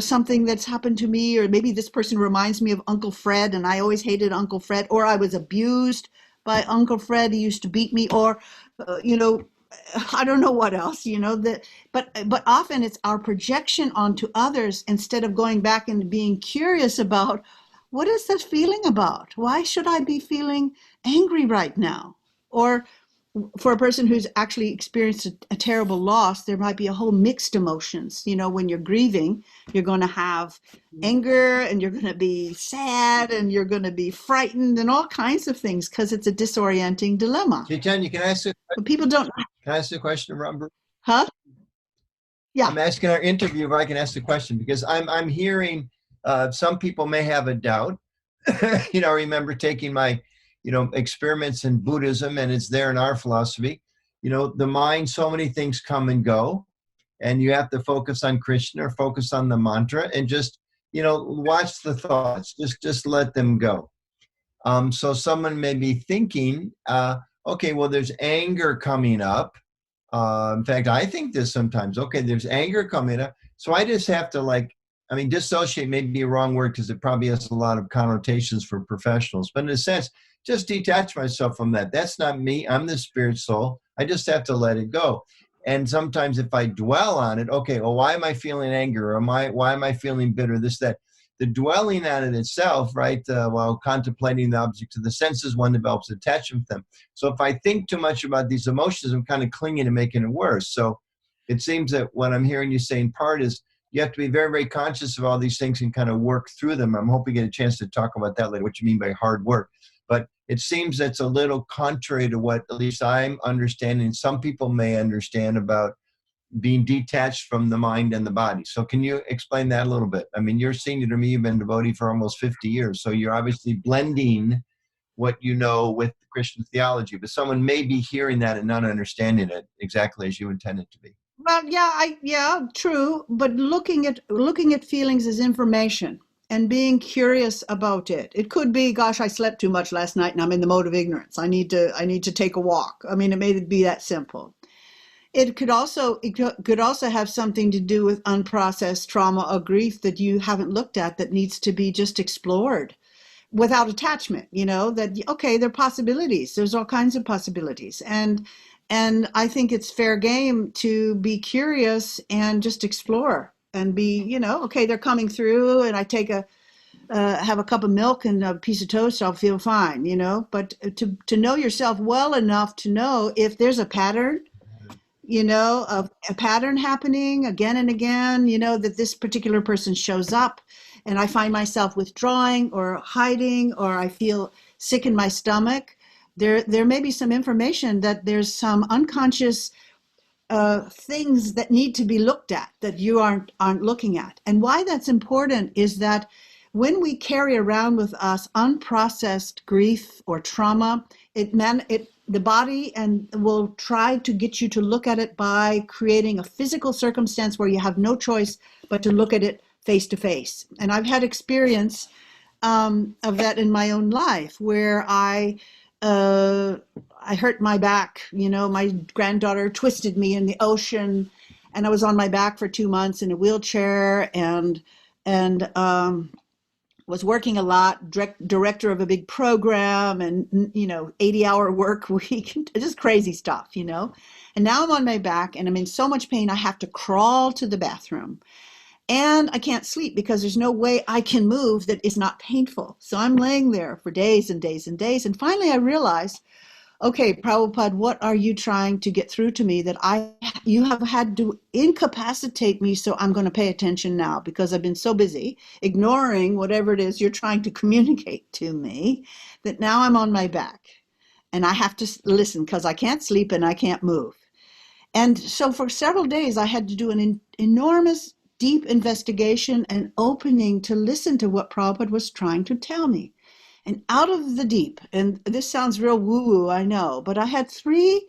Something that's happened to me, or maybe this person reminds me of Uncle Fred, and I always hated Uncle Fred, or I was abused by Uncle Fred. He used to beat me, or, I don't know what else, but often it's our projection onto others instead of going back and being curious about what is this feeling about? Why should I be feeling angry right now? Or for a person who's actually experienced a terrible loss, there might be a whole mixed emotions. When you're grieving, you're going to have anger, and you're going to be sad, and you're going to be frightened, and all kinds of things, because it's a disorienting dilemma. Chaitanya, But people don't. Can I ask a question, Rambhoru? Huh? Yeah. I'm asking our interviewer if I can ask the question, because I'm hearing some people may have a doubt. I remember taking my experiments in Buddhism, and it's there in our philosophy. The mind, so many things come and go, and you have to focus on Krishna or focus on the mantra and just, watch the thoughts, just let them go. So someone may be thinking, okay, well, there's anger coming up. In fact, I think this sometimes, okay, there's anger coming up. So I just have to dissociate may be a wrong word because it probably has a lot of connotations for professionals, but in a sense, just detach myself from that. That's not me. I'm the spirit soul. I just have to let it go. And sometimes if I dwell on it, okay, well, why am I feeling anger? Or why am I feeling bitter? This, that. The dwelling on it itself, right, while contemplating the object of the senses, one develops attachment to them. So if I think too much about these emotions, I'm kind of clinging and making it worse. So it seems that what I'm hearing you say in part is you have to be very, very conscious of all these things and kind of work through them. I'm hoping to get a chance to talk about that later, what you mean by hard work. But it seems that's a little contrary to what at least I'm understanding. Some people may understand about being detached from the mind and the body. So can you explain that a little bit? I mean, you're senior to me, you've been devotee for almost 50 years. So you're obviously blending what you know with Christian theology, but someone may be hearing that and not understanding it exactly as you intend it to be. Well, yeah, true. But looking at feelings as information and being curious about it. It could be, gosh, I slept too much last night and I'm in the mode of ignorance. I need to take a walk. I mean, it may be that simple. It could also have something to do with unprocessed trauma or grief that you haven't looked at that needs to be just explored without attachment. That okay, there are possibilities. There's all kinds of possibilities, and I think it's fair game to be curious and just explore and be okay, they're coming through, and I take have a cup of milk and a piece of toast, I'll feel fine. But to know yourself well enough to know if there's a pattern. Of a pattern happening again and again, that this particular person shows up and I find myself withdrawing or hiding, or I feel sick in my stomach. There may be some information that there's some unconscious things that need to be looked at that you aren't looking at. And why that's important is that when we carry around with us unprocessed grief or trauma, the body and will try to get you to look at it by creating a physical circumstance where you have no choice but to look at it face to face. And I've had experience of that in my own life where I hurt my back. My granddaughter twisted me in the ocean, and I was on my back for 2 months in a wheelchair, and was working a lot, director of a big program, and 80-hour work week, just crazy stuff. And now I'm on my back and I'm in so much pain I have to crawl to the bathroom, and I can't sleep because there's no way I can move that is not painful. So I'm laying there for days and days and days, and finally I realized, okay, Prabhupada, what are you trying to get through to me that you have had to incapacitate me, so I'm going to pay attention now because I've been so busy ignoring whatever it is you're trying to communicate to me that now I'm on my back and I have to listen because I can't sleep and I can't move. And so for several days, I had to do an enormous, deep investigation and opening to listen to what Prabhupada was trying to tell me. And out of the deep, and this sounds real woo-woo, I know, but I had three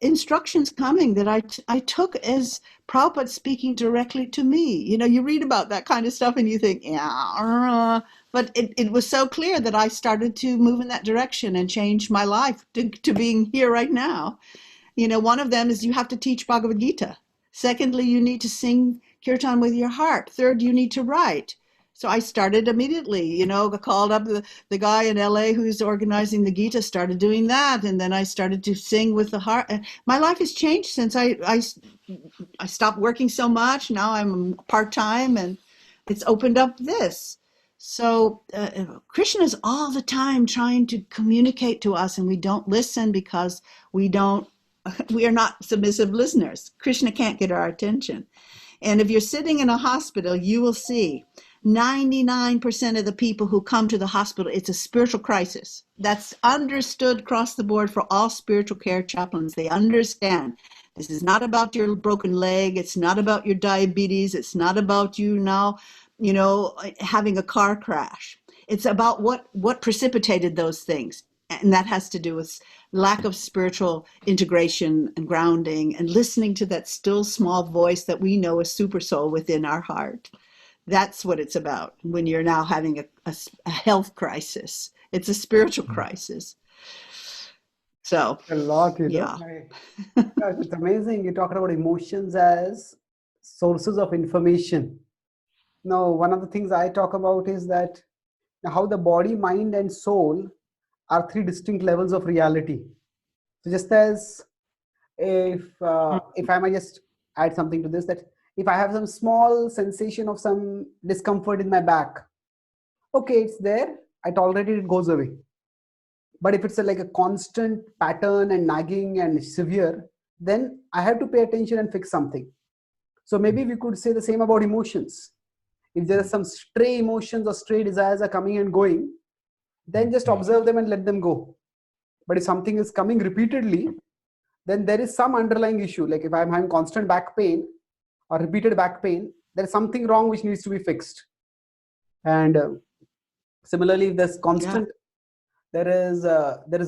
instructions coming that I took as Prabhupada speaking directly to me. You know, you read about that kind of stuff and you think, yeah, but it was so clear that I started to move in that direction and change my life to being here right now. You know, one of them is you have to teach Bhagavad Gita. Secondly, you need to sing kirtan with your heart. Third, you need to write. So I started immediately, you know, called up the guy in LA who's organizing the Gita, started doing that. And then I started to sing with the heart. And my life has changed since I stopped working so much. Now I'm part-time and it's opened up this. So Krishna is all the time trying to communicate to us and we don't listen because we are not submissive listeners. Krishna can't get our attention. And if you're sitting in a hospital, you will see 99% of the people who come to the hospital, it's a spiritual crisis. That's understood across the board for all spiritual care chaplains. They understand this is not about your broken leg. It's not about your diabetes. It's not about you now, you know, having a car crash. It's about what precipitated those things. And that has to do with lack of spiritual integration and grounding and listening to that still small voice that we know is super soul within our heart. That's what it's about when you're now having a health crisis. It's a spiritual crisis. So, A lot, you know. yeah. Gosh, it's amazing. You talked about emotions as sources of information. Now, one of the things I talk about is that how the body, mind, and soul are three distinct levels of reality. So, just as if I might just add something to this, that if I have some small sensation of some discomfort in my back, okay, it's there, I tolerate it, it goes away. But if it's like a constant pattern and nagging and severe, then I have to pay attention and fix something. So maybe we could say the same about emotions. If there are some stray emotions or stray desires are coming and going, then just observe them and let them go. But if something is coming repeatedly, then there is some underlying issue. Like if I'm having constant back pain or repeated back pain, there is something wrong which needs to be fixed. And similarly, if there's constant, there is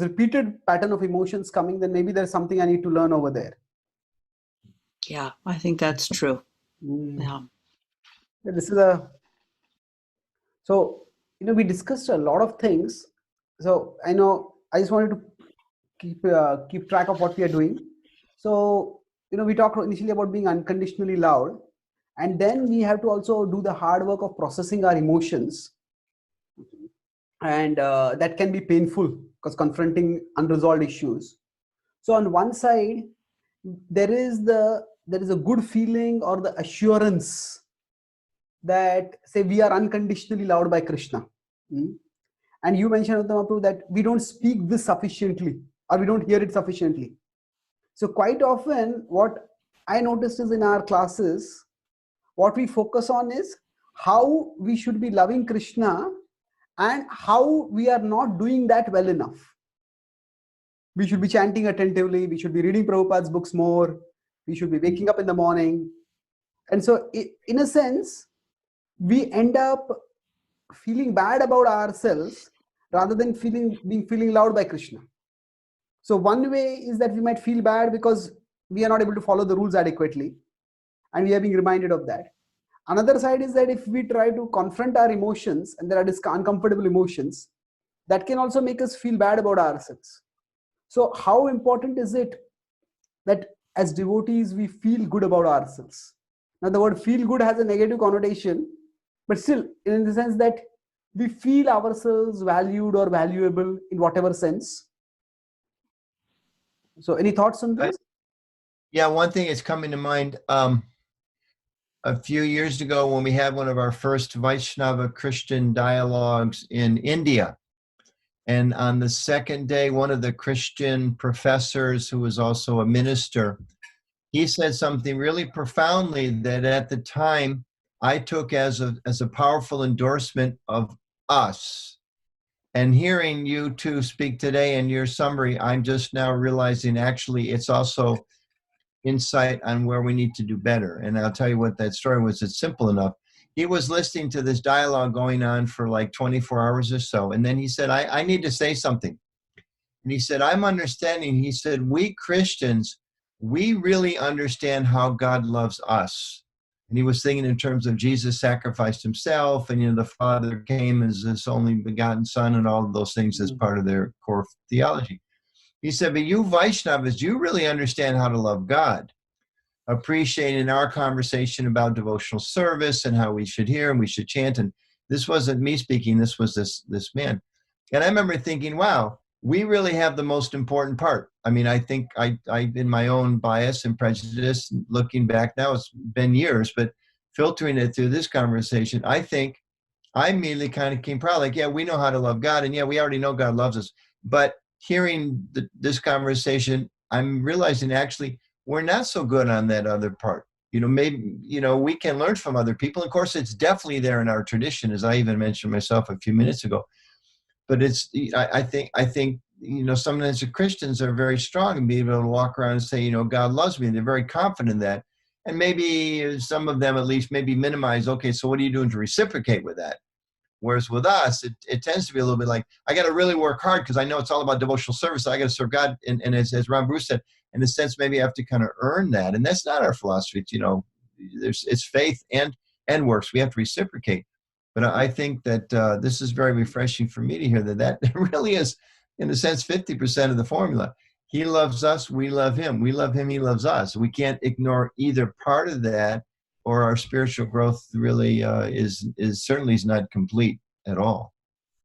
repeated pattern of emotions coming, then maybe there's something I need to learn over there. Yeah, I think that's true. Yeah. This is so, you know, we discussed a lot of things. So I know I just wanted to keep track of what we are doing. So, you know, we talked initially about being unconditionally loved, and then we have to also do the hard work of processing our emotions, and that can be painful because confronting unresolved issues. So on one side, there is a good feeling or the assurance that say we are unconditionally loved by Krishna. And you mentioned, Uttamapu, that we don't speak this sufficiently or we don't hear it sufficiently. So quite often what I noticed is in our classes, what we focus on is how we should be loving Krishna and how we are not doing that well enough. We should be chanting attentively. We should be reading Prabhupada's books more. We should be waking up in the morning. And so in a sense, we end up feeling bad about ourselves rather than feeling loved by Krishna. So one way is that we might feel bad because we are not able to follow the rules adequately, and we are being reminded of that. Another side is that if we try to confront our emotions and there are uncomfortable emotions, that can also make us feel bad about ourselves. So how important is it that as devotees we feel good about ourselves? Now the word feel good has a negative connotation, but still in the sense that we feel ourselves valued or valuable in whatever sense. So any thoughts on this? Yeah, one thing is coming to mind. A few years ago when we had one of our first Vaishnava Christian dialogues in India, And on the second day, one of the Christian professors who was also a minister, he said something really profoundly that at the time I took as a powerful endorsement of us. And hearing you two speak today in your summary, I'm just now realizing actually it's also insight on where we need to do better. And I'll tell you what that story was. It's simple enough. He was listening to this dialogue going on for like 24 hours or so. And then he said, I need to say something. And he said, I'm understanding. He said, we Christians, we really understand how God loves us. And he was thinking in terms of Jesus sacrificed himself, and the Father came as his only begotten Son, and all of those things as part of their core theology. He said, but you Vaishnavas, you really understand how to love God. Appreciating our conversation about devotional service and how we should hear and we should chant. And this wasn't me speaking, this was this man. And I remember thinking, wow, we really have the most important part. I mean, I think I in my own bias and prejudice, looking back now, it's been years, but filtering it through this conversation, I think I immediately kind of came proud, like, yeah, we know how to love God. And yeah, we already know God loves us. But hearing this conversation, I'm realizing actually we're not so good on that other part. Maybe, we can learn from other people. Of course, it's definitely there in our tradition, as I even mentioned myself a few minutes ago. But I think, sometimes the Christians are very strong and be able to walk around and say, God loves me. They're very confident in that. And maybe some of them at least maybe minimize, okay, so what are you doing to reciprocate with that? Whereas with us, it tends to be a little bit like, I got to really work hard because I know it's all about devotional service. I got to serve God. And as Rambhoru said, in a sense, maybe I have to kind of earn that. And that's not our philosophy. It's faith and works. We have to reciprocate. But I think that this is very refreshing for me to hear that really is, in a sense, 50% of the formula. He loves us, we love him. We love him, he loves us. We can't ignore either part of that, or our spiritual growth really is certainly is not complete at all.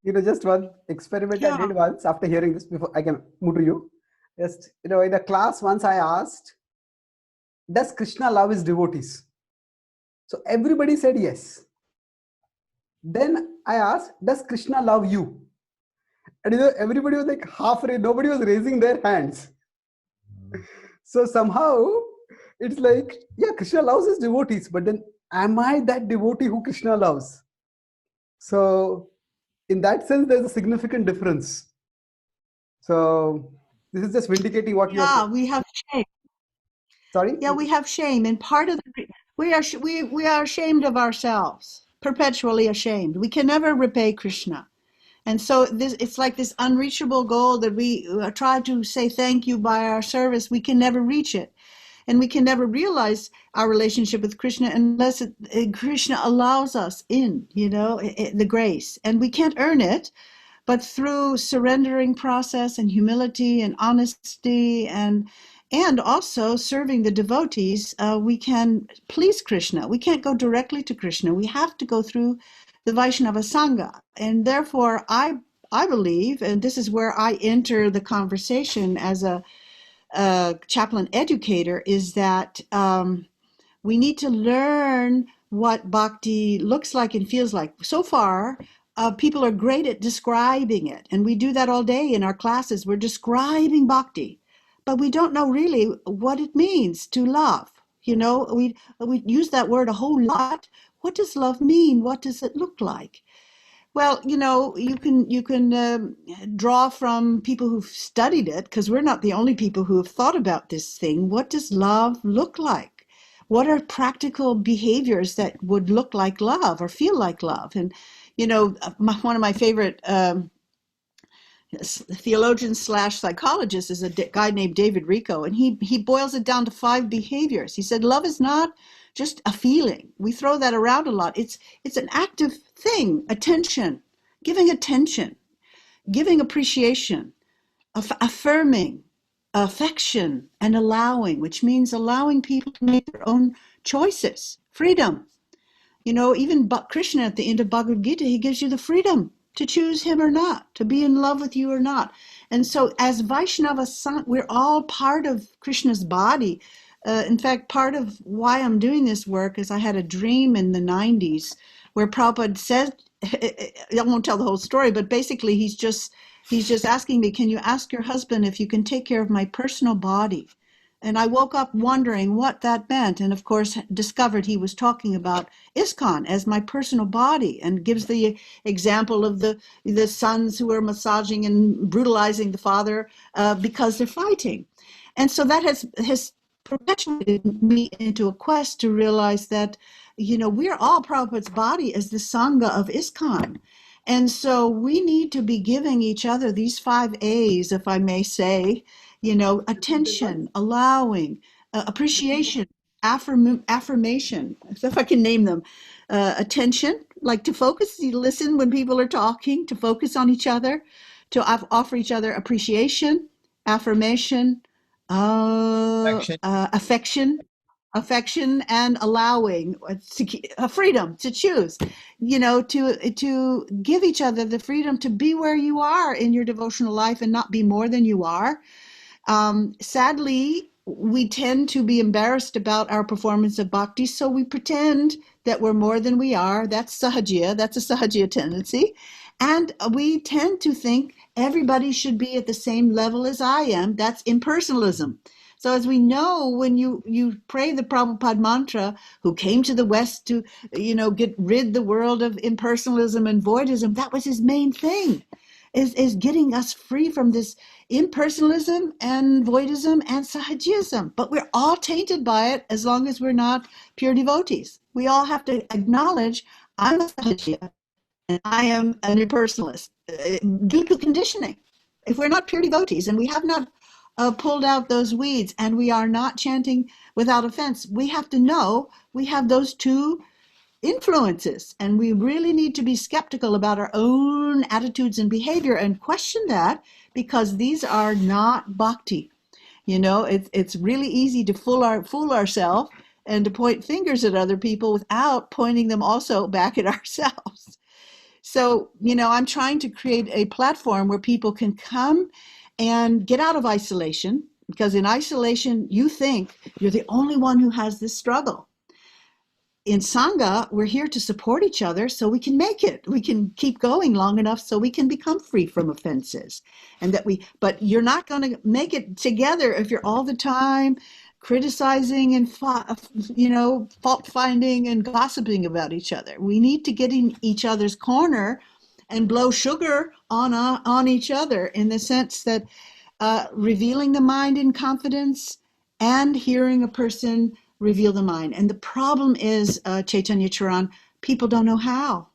Just one experiment I did once after hearing this, before I can move to you. Just, in a class once I asked, does Krishna love his devotees? So everybody said yes. Then I asked, does Krishna love you? And everybody was like nobody was raising their hands. So somehow it's like, yeah, Krishna loves his devotees, but then am I that devotee who Krishna loves? So in that sense, there's a significant difference. So this is just vindicating what you're saying. Yeah, we have shame. Sorry? Yeah, we have shame. And part of we are ashamed of ourselves, perpetually ashamed. We can never repay Krishna. And so it's like this unreachable goal that we try to say thank you by our service. We can never reach it. And we can never realize our relationship with Krishna unless Krishna allows us in, the grace. And we can't earn it, but through surrendering process and humility and honesty and also serving the devotees, we can please Krishna. We can't go directly to Krishna. We have to go through the Vaishnava Sangha. And therefore, I believe, and this is where I enter the conversation as a chaplain educator, is that we need to learn what bhakti looks like and feels like. So far, people are great at describing it, and we do that all day in our classes. We're describing bhakti, but we don't know really what it means to love. We use that word a whole lot. What does love mean? What does it look like? Well, you can draw from people who've studied it, because we're not the only people who have thought about this thing. What does love look like? What are practical behaviors that would look like love or feel like love? And, one of my favorite theologians / psychologists is a guy named David Rico, and he boils it down to 5 behaviors. He said, love is not just a feeling. We throw that around a lot. It's an active thing. Attention, giving appreciation, affirming, affection, and allowing, which means allowing people to make their own choices. Freedom. Even Krishna at the end of Bhagavad Gita, he gives you the freedom to choose him or not, to be in love with you or not. And so as Vaishnava, we're all part of Krishna's body. In fact, part of why I'm doing this work is I had a dream in the 90s where Prabhupada said, I won't tell the whole story, but basically he's just he's just asking me, can you ask your husband if you can take care of my personal body? And I woke up wondering what that meant, and of course discovered he was talking about ISKCON as my personal body, and gives the example of the sons who are massaging and brutalizing the father because they're fighting. And so that has perpetuated me into a quest to realize that, we're all Prabhupada's body as the Sangha of ISKCON. And so we need to be giving each other these 5 A's, if I may say, attention, allowing, appreciation, affirmation, so if I can name them. Attention, like to focus, you listen when people are talking, to focus on each other, to offer each other appreciation, affirmation, Action. affection, and allowing, freedom to choose, to give each other the freedom to be where you are in your devotional life and not be more than you are. Sadly, we tend to be embarrassed about our performance of bhakti, so we pretend that we're more than we are. That's sahajiya. That's a sahajiya tendency. And we tend to think everybody should be at the same level as I am. That's impersonalism. So as we know, when you pray the Prabhupada mantra, who came to the West to, get rid the world of impersonalism and voidism, that was his main thing, is getting us free from this impersonalism and voidism and sahajism. But we're all tainted by it as long as we're not pure devotees. We all have to acknowledge, I'm a sahajiya and I am an impersonalist due to conditioning. If we're not pure devotees and we have not pulled out those weeds and we are not chanting without offense, we have to know we have those 2 influences, and we really need to be skeptical about our own attitudes and behavior and question that, because these are not bhakti. It's really easy to fool ourselves and to point fingers at other people without pointing them also back at ourselves. So, I'm trying to create a platform where people can come and get out of isolation, because in isolation, you think you're the only one who has this struggle. In Sangha, we're here to support each other so we can make it. We can keep going long enough so we can become free from offenses. But you're not going to make it together if you're all the time criticizing and, fault finding and gossiping about each other. We need to get in each other's corner and blow sugar on each other, in the sense that revealing the mind in confidence and hearing a person reveal the mind. And the problem is, Chaitanya Charan, people don't know how.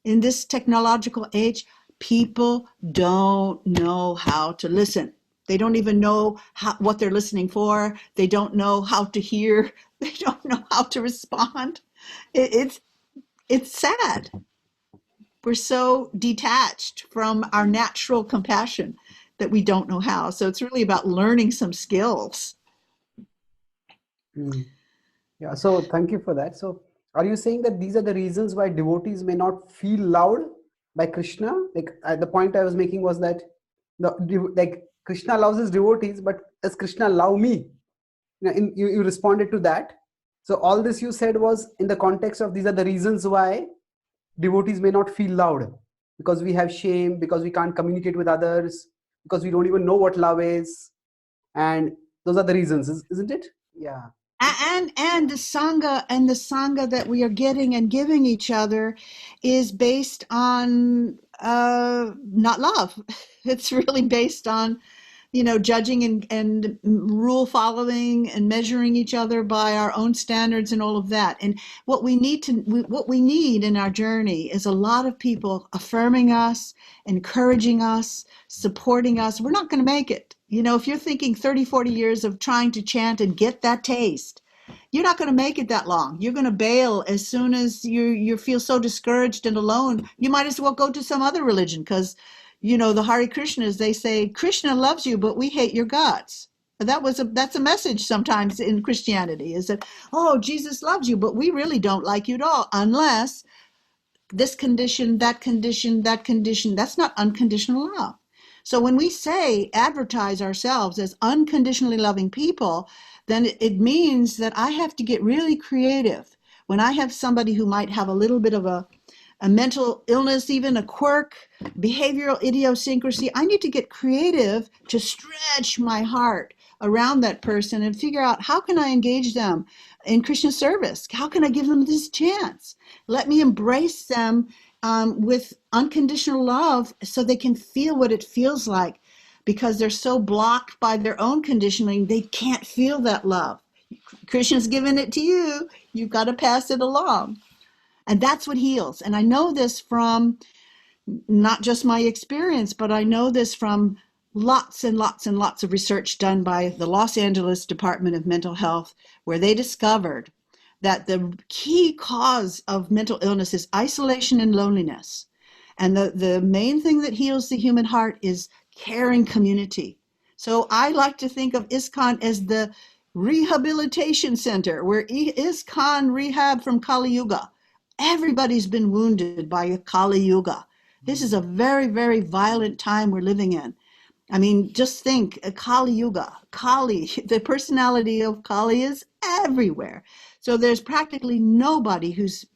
In this technological age, people don't know how to listen. They don't even know what they're listening for. They don't know how to hear. They don't know how to respond. It's sad. We're so detached from our natural compassion that we don't know how. So it's really about learning some skills. Yeah, so thank you for that. So are you saying that these are the reasons why devotees may not feel loved by Krishna? Like the point I was making was that Krishna loves his devotees, but does Krishna love me? You responded to that. So all this you said was in the context of these are the reasons why devotees may not feel loved, because we have shame, because we can't communicate with others, because we don't even know what love is, and those are the reasons, isn't it? Yeah. And the sangha that we are getting and giving each other is based on not love. It's really based on judging and rule following and measuring each other by our own standards and all of that. And what we need in our journey is a lot of people affirming us, encouraging us, supporting us. We're not going to make it. If you're thinking 30, 40 years of trying to chant and get that taste, you're not going to make it that long. You're going to bail as soon as you feel so discouraged and alone. You might as well go to some other religion, because the Hare Krishnas, they say, Krishna loves you, but we hate your guts. That's a message sometimes in Christianity, is that, oh, Jesus loves you, but we really don't like you at all, unless this condition, that condition, that condition. That's not unconditional love. So when we advertise ourselves as unconditionally loving people, then it means that I have to get really creative. When I have somebody who might have a little bit of a a mental illness, even a quirk, behavioral idiosyncrasy. I need to get creative to stretch my heart around that person and figure out how can I engage them in Krishna service? How can I give them this chance? Let me embrace them with unconditional love so they can feel what it feels like, because they're so blocked by their own conditioning, they can't feel that love. Krishna's given it to you. You've got to pass it along. And that's what heals. And I know this from not just my experience, but I know this from lots and lots and lots of research done by the Los Angeles Department of Mental Health, where they discovered that the key cause of mental illness is isolation and loneliness. And the main thing that heals the human heart is caring community. So I like to think of ISKCON as the rehabilitation center, where ISKCON rehab from Kali Yuga. Everybody's been wounded by Kali Yuga. This is a very, very violent time we're living in. I mean, just think, Kali Yuga, Kali, the personality of Kali is everywhere. So there's practically nobody who's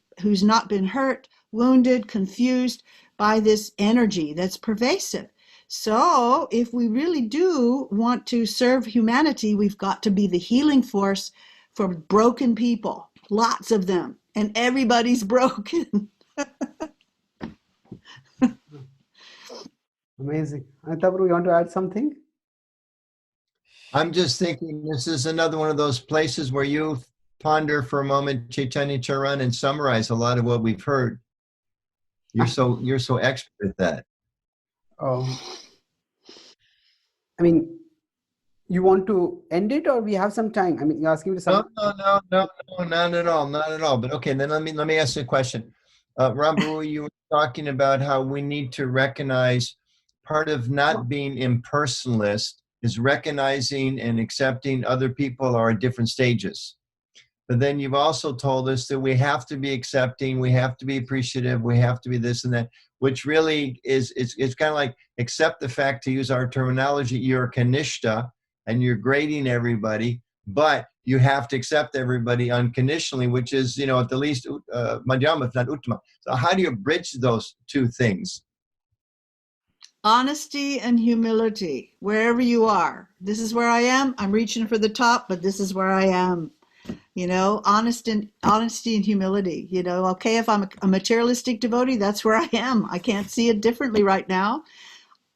not been hurt, wounded, confused by this energy that's pervasive. So if we really do want to serve humanity, we've got to be the healing force for broken people, lots of them, and everybody's broken. Amazing. Antabru, you want to add something? I'm just thinking this is another one of those places where you ponder for a moment, Chaitanya Charan, and summarize a lot of what we've heard. You're so expert at that. Oh, I mean, you want to end it, or we have some time? I mean, you're asking me to No, not at all, not at all. But okay, then let me ask you a question. Rambhoru, you were talking about how we need to recognize part of not being impersonalist is recognizing and accepting other people are at different stages. But then you've also told us that we have to be accepting, we have to be appreciative, we have to be this and that, which really is it's kind of like accept the fact, to use our terminology, you're kanishta and you're grading everybody, but you have to accept everybody unconditionally, which is, at the least madhyama, if not uttama. So how do you bridge those two things? Honesty and humility, wherever you are. This is where I am. I'm reaching for the top, but this is where I am. Honesty and humility. Okay, if I'm a materialistic devotee, that's where I am. I can't see it differently right now.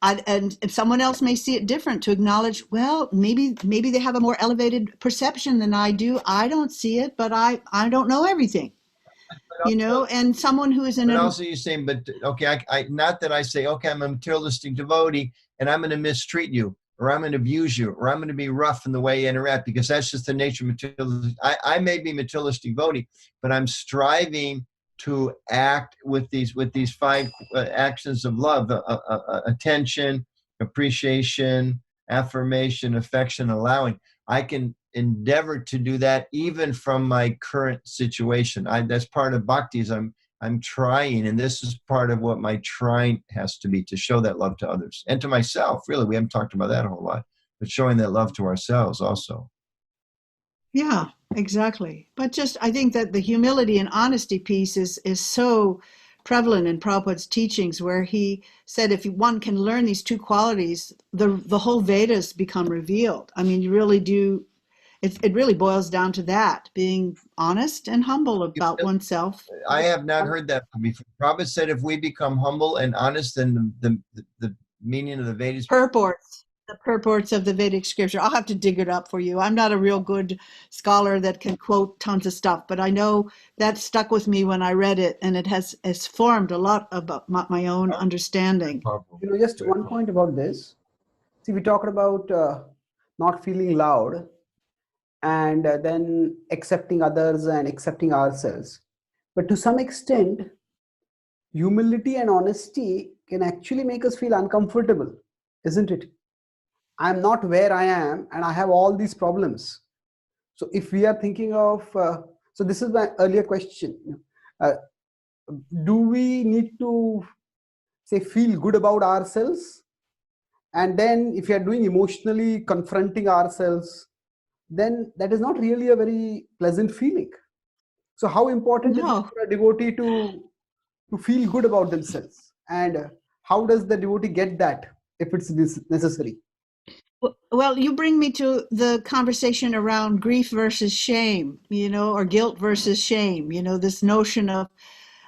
And someone else may see it different, to acknowledge, well, maybe they have a more elevated perception than I do. I don't see it, but I don't know everything. And someone who is in But also you're saying, but okay, I not that I say, okay, I'm a materialistic devotee and I'm going to mistreat you, or I'm going to abuse you, or I'm going to be rough in the way you interact, because that's just the nature of materialistic. I may be materialistic devotee, but I'm striving to act with these five actions of love: attention, appreciation, affirmation, affection, allowing. I can endeavor to do that even from my current situation. That's part of bhakti, is I'm trying, and this is part of what my trying has to be, to show that love to others and to myself. Really, we haven't talked about that a whole lot, but showing that love to ourselves also. Yeah, exactly. But just, I think that the humility and honesty piece is so prevalent in Prabhupada's teachings, where he said if one can learn these two qualities, the whole Vedas become revealed. I mean, you really do. It really boils down to that, being honest and humble about oneself. I have not heard that before. Prabhupada said if we become humble and honest, then the meaning of the Vedas. The purports of the Vedic scripture. I'll have to dig it up for you. I'm not a real good scholar that can quote tons of stuff, but I know that stuck with me when I read it, and it has formed a lot about my own understanding. Just one point about this. See, we talked about not feeling loud, and then accepting others and accepting ourselves. But to some extent, humility and honesty can actually make us feel uncomfortable, isn't it? I'm not where I am and I have all these problems. So if we are thinking of, so this is my earlier question, do we need to say feel good about ourselves? And then if we are doing emotionally confronting ourselves, then that is not really a very pleasant feeling. So how important is it for a devotee to to feel good about themselves. And how does the devotee get that if it's necessary? Well, you bring me to the conversation around grief versus shame, or guilt versus shame, this notion of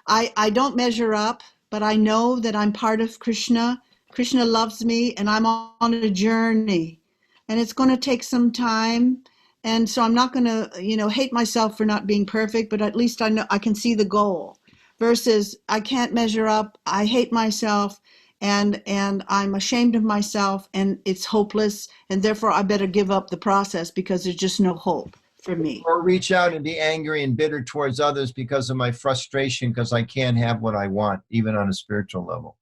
I don't measure up, but I know that I'm part of Krishna. Krishna loves me, and I'm on a journey, and it's going to take some time. And so I'm not going to, hate myself for not being perfect, but at least I know I can see the goal. Versus I can't measure up. I hate myself, and I'm ashamed of myself, and it's hopeless, and therefore I better give up the process because there's just no hope for me. Or reach out and be angry and bitter towards others because of my frustration because I can't have what I want, even on a spiritual level.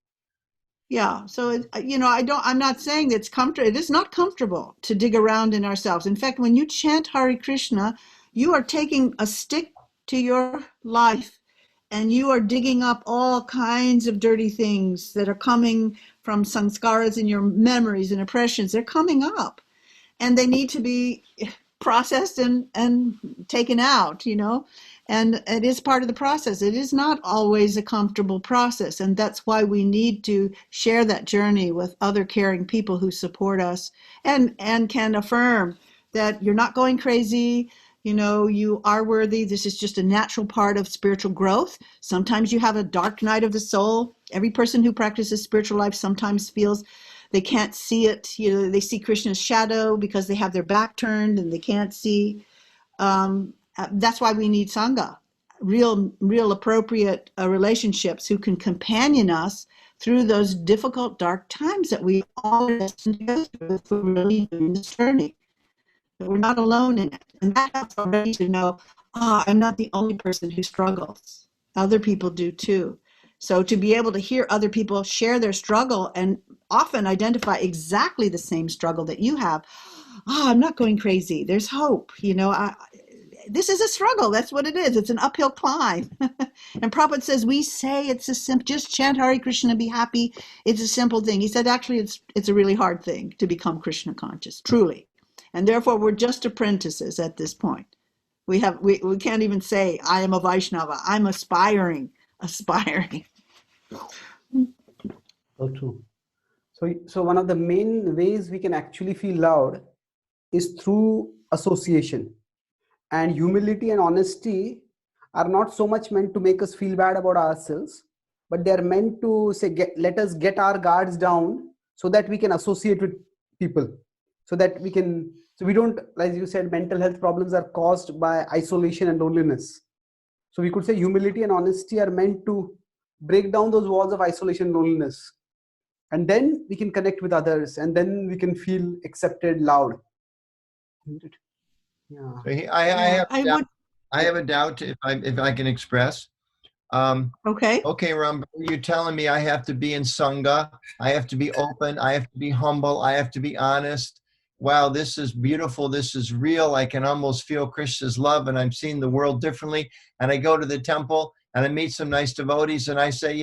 Yeah. So, I'm not saying that it's comfortable. It is not comfortable to dig around in ourselves. In fact, when you chant Hare Krishna, you are taking a stick to your life and you are digging up all kinds of dirty things that are coming from sanskaras in your memories and impressions. They're coming up and they need to be processed and taken out, and it is part of the process. It is not always a comfortable process, and that's why we need to share that journey with other caring people who support us and can affirm that you're not going crazy. You are worthy. This is just a natural part of spiritual growth. Sometimes you have a dark night of the soul. Every person who practices spiritual life sometimes feels they can't see it. They see Krishna's shadow because they have their back turned and they can't see. That's why we need Sangha, real appropriate relationships who can companion us through those difficult, dark times that we all have to go through if we're really doing this journey. That we're not alone in it. And that helps already to know, I'm not the only person who struggles. Other people do too. So to be able to hear other people share their struggle and often identify exactly the same struggle that you have, I'm not going crazy. There's hope. This is a struggle. That's what it is. It's an uphill climb. And Prabhupada says, we say it's a simple, just chant Hare Krishna, be happy. It's a simple thing. He said, actually, it's a really hard thing to become Krishna conscious, truly. And therefore, we're just apprentices at this point. We can't even say, I am a Vaishnava. I'm aspiring. So true. So one of the main ways we can actually feel loved is through association. And humility and honesty are not so much meant to make us feel bad about ourselves, but they are meant to say, let us get our guards down so that we can associate with people, so we don't, as you said, mental health problems are caused by isolation and loneliness. So we could say humility and honesty are meant to break down those walls of isolation and loneliness. And then we can connect with others, and then we can feel accepted, loved. Yeah. I have a doubt if I can express. Okay. Okay, Ram, you're telling me I have to be in Sangha, I have to be open, I have to be humble, I have to be honest. Wow, this is beautiful, this is real. I can almost feel Krishna's love, and I'm seeing the world differently. And I go to the temple and I meet some nice devotees and I say,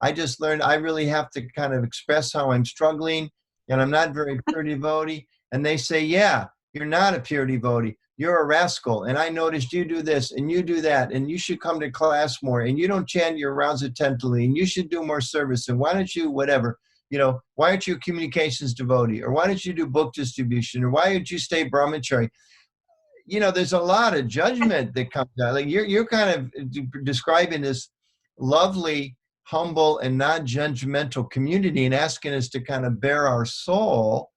I just learned I really have to kind of express how I'm struggling, and I'm not very pure devotee. And they say, yeah, you're not a pure devotee. You're a rascal, and I noticed you do this and you do that, and you should come to class more, and you don't chant your rounds attentively, and you should do more service, and why don't you whatever, why aren't you a communications devotee, or why don't you do book distribution, or why don't you stay brahmachari? There's a lot of judgment that comes out. Like you're kind of describing this lovely, humble, and non-judgmental community and asking us to kind of bare our soul.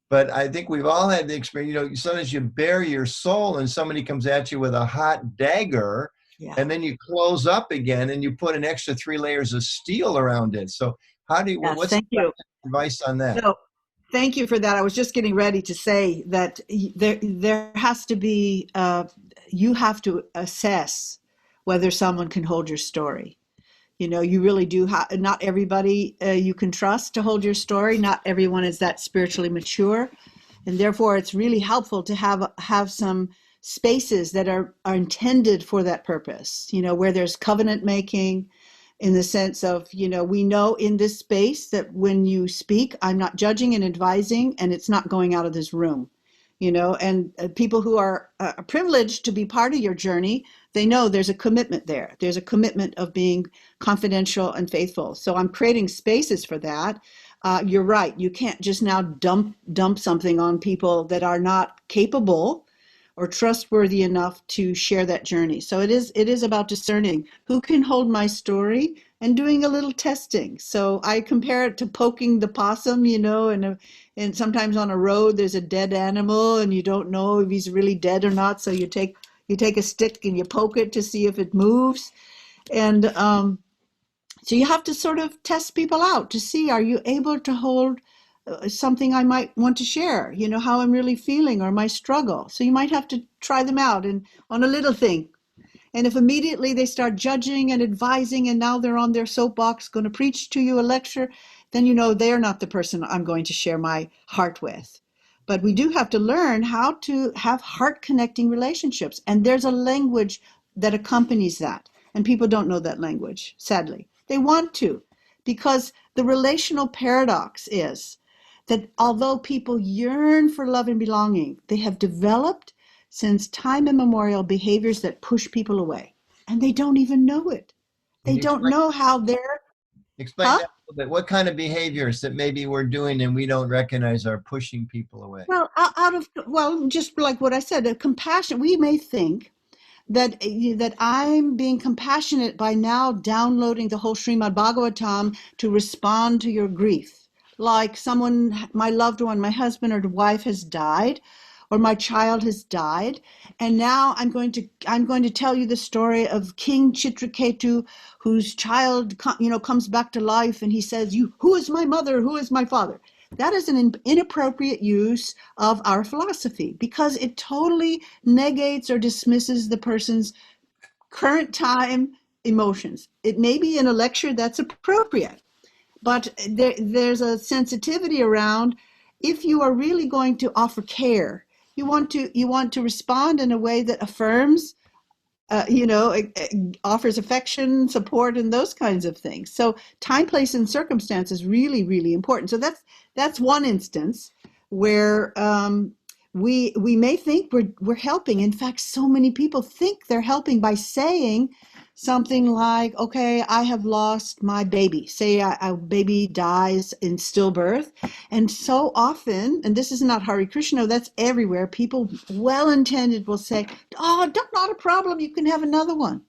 But I think we've all had the experience, sometimes you bare your soul and somebody comes at you with a hot dagger, and then you close up again and you put an extra 3 layers of steel around it. So what's the advice on that? So, thank you for that. I was just getting ready to say that there has to be, you have to assess whether someone can hold your story. You really do not everybody you can trust to hold your story. Not everyone is that spiritually mature. And therefore, it's really helpful to have some spaces that are intended for that purpose, where there's covenant making, in the sense of, we know in this space that when you speak, I'm not judging and advising, and it's not going out of this room. And people who are privileged to be part of your journey, they know there's a commitment there. There's a commitment of being confidential and faithful. So I'm creating spaces for that. You're right. You can't just now dump something on people that are not capable or trustworthy enough to share that journey. So it is about discerning who can hold my story and doing a little testing. So I compare it to poking the possum, and sometimes on a road there's a dead animal and you don't know if he's really dead or not. So you take a stick and you poke it to see if it moves. And so you have to sort of test people out to see, are you able to hold something I might want to share, how I'm really feeling or my struggle. So you might have to try them out and on a little thing. And if immediately they start judging and advising and now they're on their soapbox going to preach to you a lecture, then they're not the person I'm going to share my heart with. But we do have to learn how to have heart connecting relationships. And there's a language that accompanies that. And people don't know that language, sadly. They want to, because the relational paradox is that although people yearn for love and belonging, they have developed since time immemorial behaviors that push people away. And they don't even know it. They don't know how they're... Explain that a little bit. What kind of behaviors that maybe we're doing and we don't recognize are pushing people away? Well, just like what I said, compassion. We may think that I'm being compassionate by now downloading the whole Srimad Bhagavatam to respond to your grief. Like someone, my loved one, my husband or wife has died, or my child has died, and now I'm going to tell you the story of King Chitraketu, whose child comes back to life, and he says, who is my mother? Who is my father? That is an inappropriate use of our philosophy because it totally negates or dismisses the person's current time emotions. It may be in a lecture that's appropriate, but there's a sensitivity around if you are really going to offer care, you want to respond in a way that affirms, offers affection, support, and those kinds of things. So time, place, and circumstance is really, really important. So that's one instance where we may think we're helping. In fact, so many people think they're helping by saying something like, okay, I have lost my baby. Say a baby dies in stillbirth. And so often, and this is not Hare Krishna, that's everywhere, people well-intended will say, oh, not a problem, you can have another one.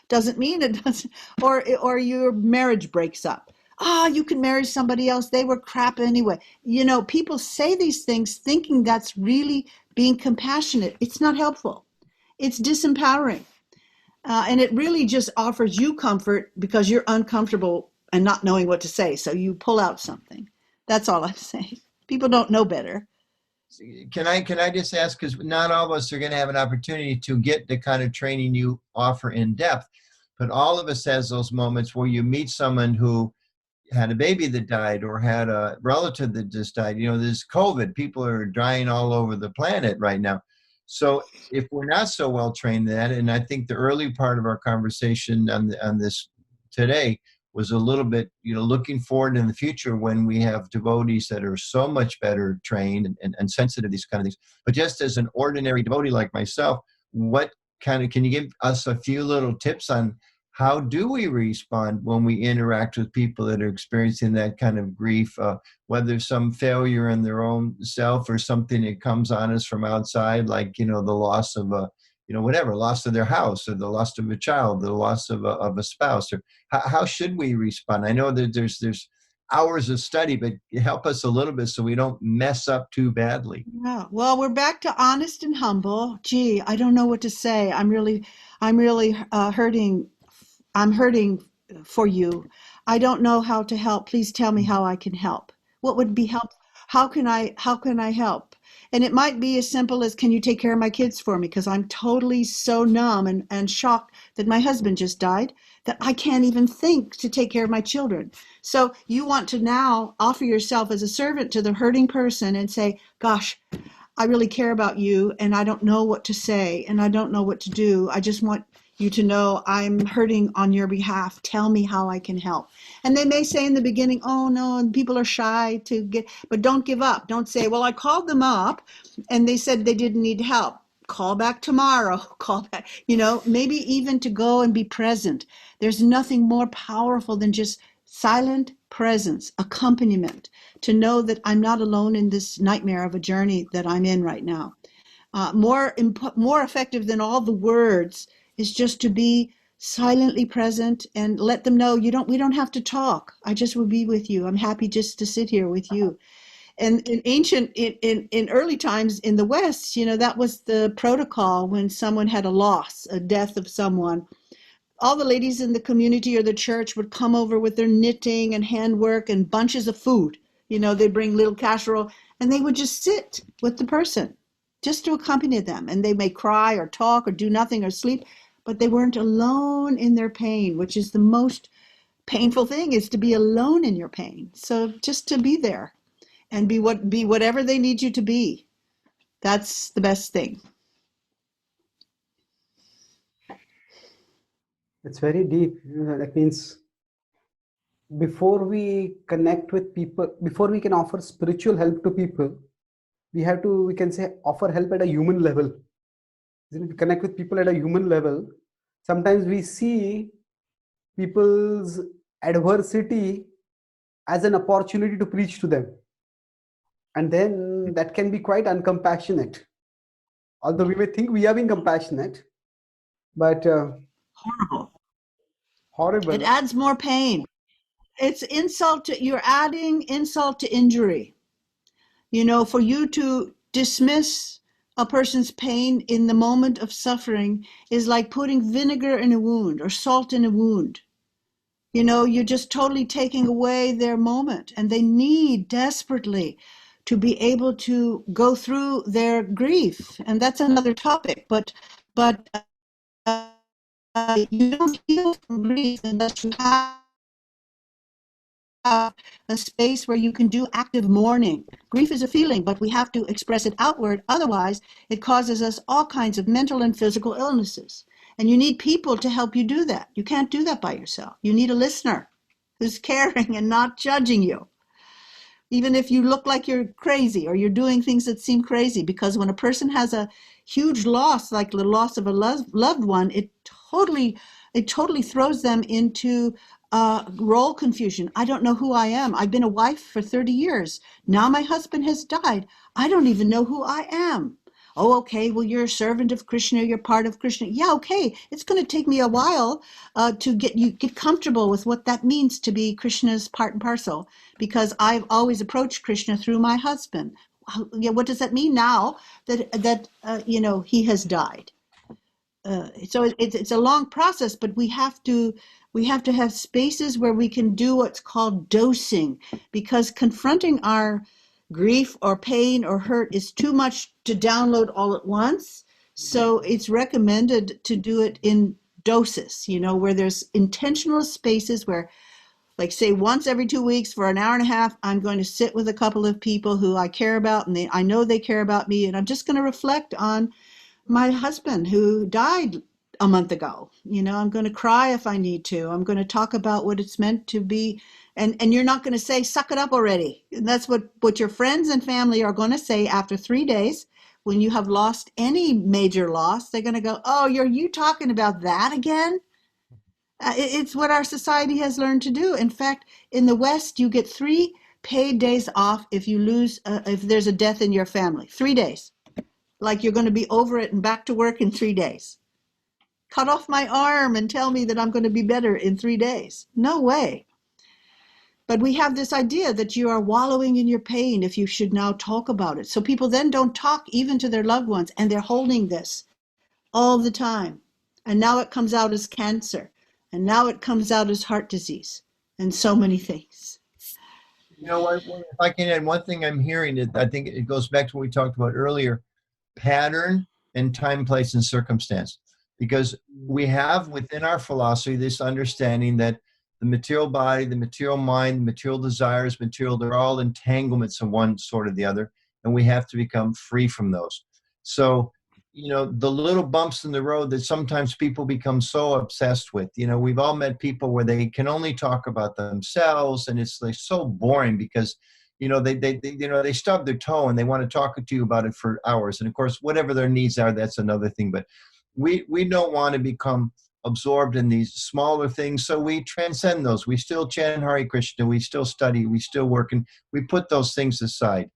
Doesn't mean it doesn't, or your marriage breaks up. You can marry somebody else, they were crap anyway. People say these things thinking that's really being compassionate. It's not helpful. It's disempowering. And it really just offers you comfort because you're uncomfortable and not knowing what to say. So you pull out something. That's all I'm saying. People don't know better. Can I just ask, because not all of us are going to have an opportunity to get the kind of training you offer in depth, but all of us has those moments where you meet someone who had a baby that died or had a relative that just died. There's COVID. People are dying all over the planet right now. So if we're not so well trained in that, and I think the early part of our conversation on this today was a little bit, looking forward in the future when we have devotees that are so much better trained and sensitive to these kind of things. But just as an ordinary devotee like myself, can you give us a few little tips on how do we respond when we interact with people that are experiencing that kind of grief, whether some failure in their own self or something that comes on us from outside, like, the loss of loss of their house or the loss of a child, the loss of a spouse, or how should we respond? I know that there's hours of study, but help us a little bit so we don't mess up too badly. Yeah. Well, we're back to honest and humble. Gee, I don't know what to say. I'm really hurting. I'm hurting for you. I don't know how to help. Please tell me how I can help. What would be help? How can I help? And it might be as simple as, can you take care of my kids for me? Because I'm totally so numb and shocked that my husband just died that I can't even think to take care of my children. So you want to now offer yourself as a servant to the hurting person and say, gosh, I really care about you and I don't know what to say and I don't know what to do. I just want you to know I'm hurting on your behalf. Tell me how I can help. And they may say in the beginning, oh no, and people are shy but don't give up. Don't say, well, I called them up and they said they didn't need help. call back tomorrow, call back, maybe even to go and be present. There's nothing more powerful than just silent presence, accompaniment, to know that I'm not alone in this nightmare of a journey that I'm in right now. More effective than all the words is just to be silently present and let them know we don't have to talk. I just will be with you. I'm happy just to sit here with you. And in early times in the West, that was the protocol when someone had a loss, a death of someone. All the ladies in the community or the church would come over with their knitting and handwork and bunches of food. They'd bring little casserole and they would just sit with the person just to accompany them. And they may cry or talk or do nothing or sleep, but they weren't alone in their pain, which is the most painful thing, is to be alone in your pain. So just to be there and be whatever they need you to be. That's the best thing. It's very deep. That means before we connect with people, before we can offer spiritual help to people, we can say, offer help at a human level. We connect with people at a human level. Sometimes we see people's adversity as an opportunity to preach to them. And then that can be quite uncompassionate. Although we may think we are being compassionate, but horrible. It adds more pain. It's you're adding insult to injury. For you to dismiss a person's pain in the moment of suffering is like putting vinegar in a wound or salt in a wound. You're just totally taking away their moment, and they need desperately to be able to go through their grief. And that's another topic, but you don't heal from grief unless you have a space where you can do active mourning. Grief is a feeling, but we have to express it outward. Otherwise, it causes us all kinds of mental and physical illnesses. And you need people to help you do that. You can't do that by yourself. You need a listener who's caring and not judging you. Even if you look like you're crazy or you're doing things that seem crazy, because when a person has a huge loss, like the loss of a loved one, it totally throws them into role confusion. I don't know who I am. I've been a wife for 30 years. Now my husband has died. I don't even know who I am. Oh, okay, well, you're a servant of Krishna, you're part of Krishna. Yeah, okay, it's going to take me a while to get comfortable with what that means to be Krishna's part and parcel, because I've always approached Krishna through my husband. Yeah, what does that mean now that he has died? So it's a long process, but we have to have spaces where we can do what's called dosing, because confronting our grief or pain or hurt is too much to download all at once. So it's recommended to do it in doses, where there's intentional spaces where, like, say, once every 2 weeks for an hour and a half, I'm going to sit with a couple of people who I care about, and I know they care about me, and I'm just going to reflect on my husband who died a month ago. I'm going to cry if I need to. I'm going to talk about what it's meant to be. And you're not going to say, suck it up already. And that's what your friends and family are going to say after 3 days. When you have lost any major loss, they're going to go, oh, you talking about that again? It's what our society has learned to do. In fact, in the West, you get 3 paid days off if if there's a death in your family. 3 days. Like you're going to be over it and back to work in 3 days. Cut off my arm and tell me that I'm going to be better in 3 days. No way. But we have this idea that you are wallowing in your pain if you should now talk about it. So people then don't talk even to their loved ones, and they're holding this all the time. And now it comes out as cancer. And now it comes out as heart disease and so many things. If I can add one thing I'm hearing, I think it goes back to what we talked about earlier, pattern and time, place, and circumstance. Because we have within our philosophy this understanding that the material body, the material mind, the material desires, they're all entanglements of one sort or the other, and we have to become free from those. So, the little bumps in the road that sometimes people become so obsessed with, we've all met people where they can only talk about themselves, and it's like so boring because, they stub their toe and they want to talk to you about it for hours. And of course, whatever their needs are, that's another thing. But we don't want to become absorbed in these smaller things. So we transcend those. We still chant Hare Krishna. We still study. We still work, and we put those things aside.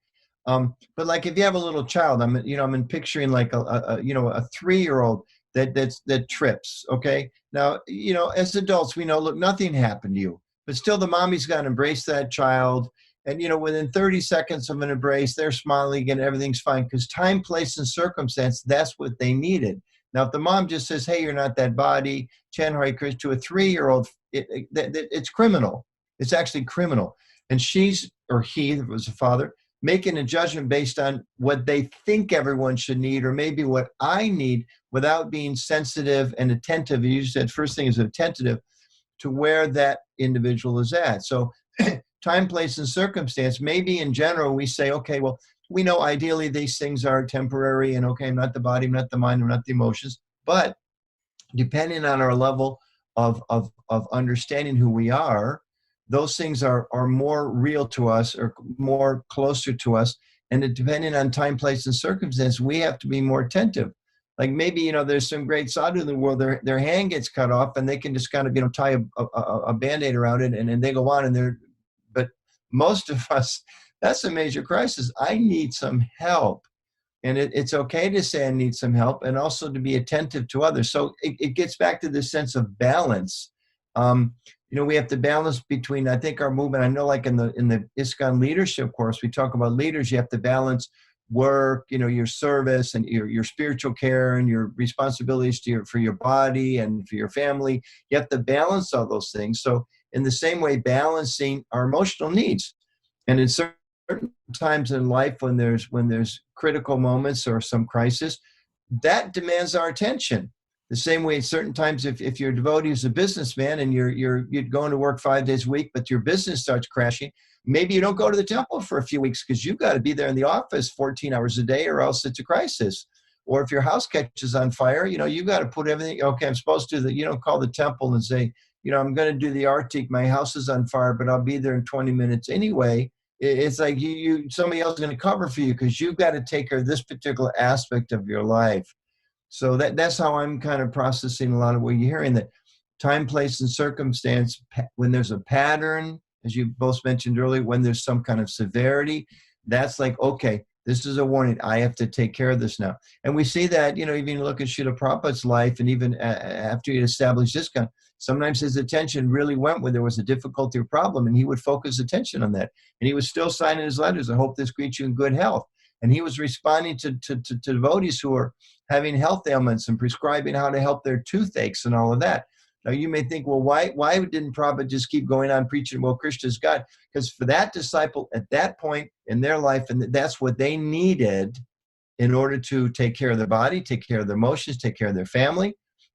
But like if you have a little child, I'm picturing like a 3-year-old that trips. Okay. Now, as adults, we know, look, nothing happened to you, but still the mommy's got to embrace that child. And, within 30 seconds of an embrace, they're smiling and everything's fine because time, place, and circumstance, that's what they needed. Now, if the mom just says, hey, you're not that body, chant Hare Krishna to a 3-year-old, it's criminal. It's actually criminal. And she's, or he, if it was a father, making a judgment based on what they think everyone should need, or maybe what I need, without being sensitive and attentive. You said first thing is attentive to where that individual is at. So time, place, and circumstance, maybe in general we say, okay, well, we know ideally these things are temporary, and okay, I'm not the body, I'm not the mind, I'm not the emotions. But depending on our level of understanding who we are, those things are more real to us or more closer to us. And depending on time, place, and circumstance, we have to be more attentive. Like maybe, there's some great sadhu in the world, their hand gets cut off and they can just kind of, tie a Band-Aid around it and they go on but most of us, that's a major crisis. I need some help. And it's okay to say I need some help and also to be attentive to others. So it gets back to this sense of balance. We have to balance between, I think, our movement. I know like in the ISKCON leadership course, we talk about leaders, you have to balance work, your service and your spiritual care and your responsibilities for your body and for your family. You have to balance all those things. So in the same way, balancing our emotional needs. And in certain times in life when there's critical moments or some crisis, that demands our attention. The same way at certain times, if your devotee is a businessman and you're going to work 5 days a week, but your business starts crashing, maybe you don't go to the temple for a few weeks because you've got to be there in the office 14 hours a day or else it's a crisis. Or if your house catches on fire, you've got to put everything, okay, I'm supposed to, you don't call the temple and say, I'm going to do the artik, my house is on fire, but I'll be there in 20 minutes anyway. It's like somebody else is going to cover for you because you've got to take care of this particular aspect of your life. So that's how I'm kind of processing a lot of what you're hearing, that time, place, and circumstance, when there's a pattern, as you both mentioned earlier, when there's some kind of severity, that's like, okay, this is a warning. I have to take care of this now. And we see that, even look at Srila Prabhupada's life, and even after he established this kind, sometimes his attention really went when there was a difficulty or problem, and he would focus attention on that. And he was still signing his letters, I hope this greets you in good health. And he was responding to devotees who are having health ailments and prescribing how to help their toothaches and all of that. Now you may think, well, why didn't Prabhupada just keep going on preaching, well, Krishna's God? Because for that disciple at that point in their life, and that's what they needed in order to take care of their body, take care of their emotions, take care of their family,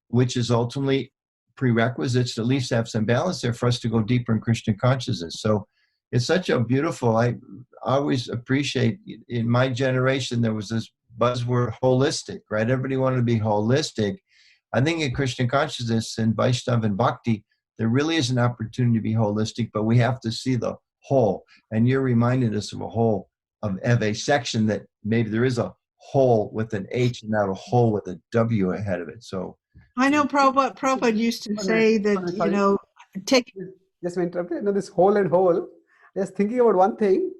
which is ultimately prerequisites to at least have some balance there for us to go deeper in Krishna consciousness. So it's such a beautiful, I always appreciate, in my generation, there was this buzzword holistic, right? Everybody wanted to be holistic. I think in Krishna consciousness and Vaishnava and Bhakti, there really is an opportunity to be holistic, but we have to see the whole. And you're reminding us of a whole, of a section that maybe there is a whole with an H and not a whole with a W ahead of it. So I know Prabhupada used to say that, take. Just to interrupt you, this whole and whole, just thinking about one thing,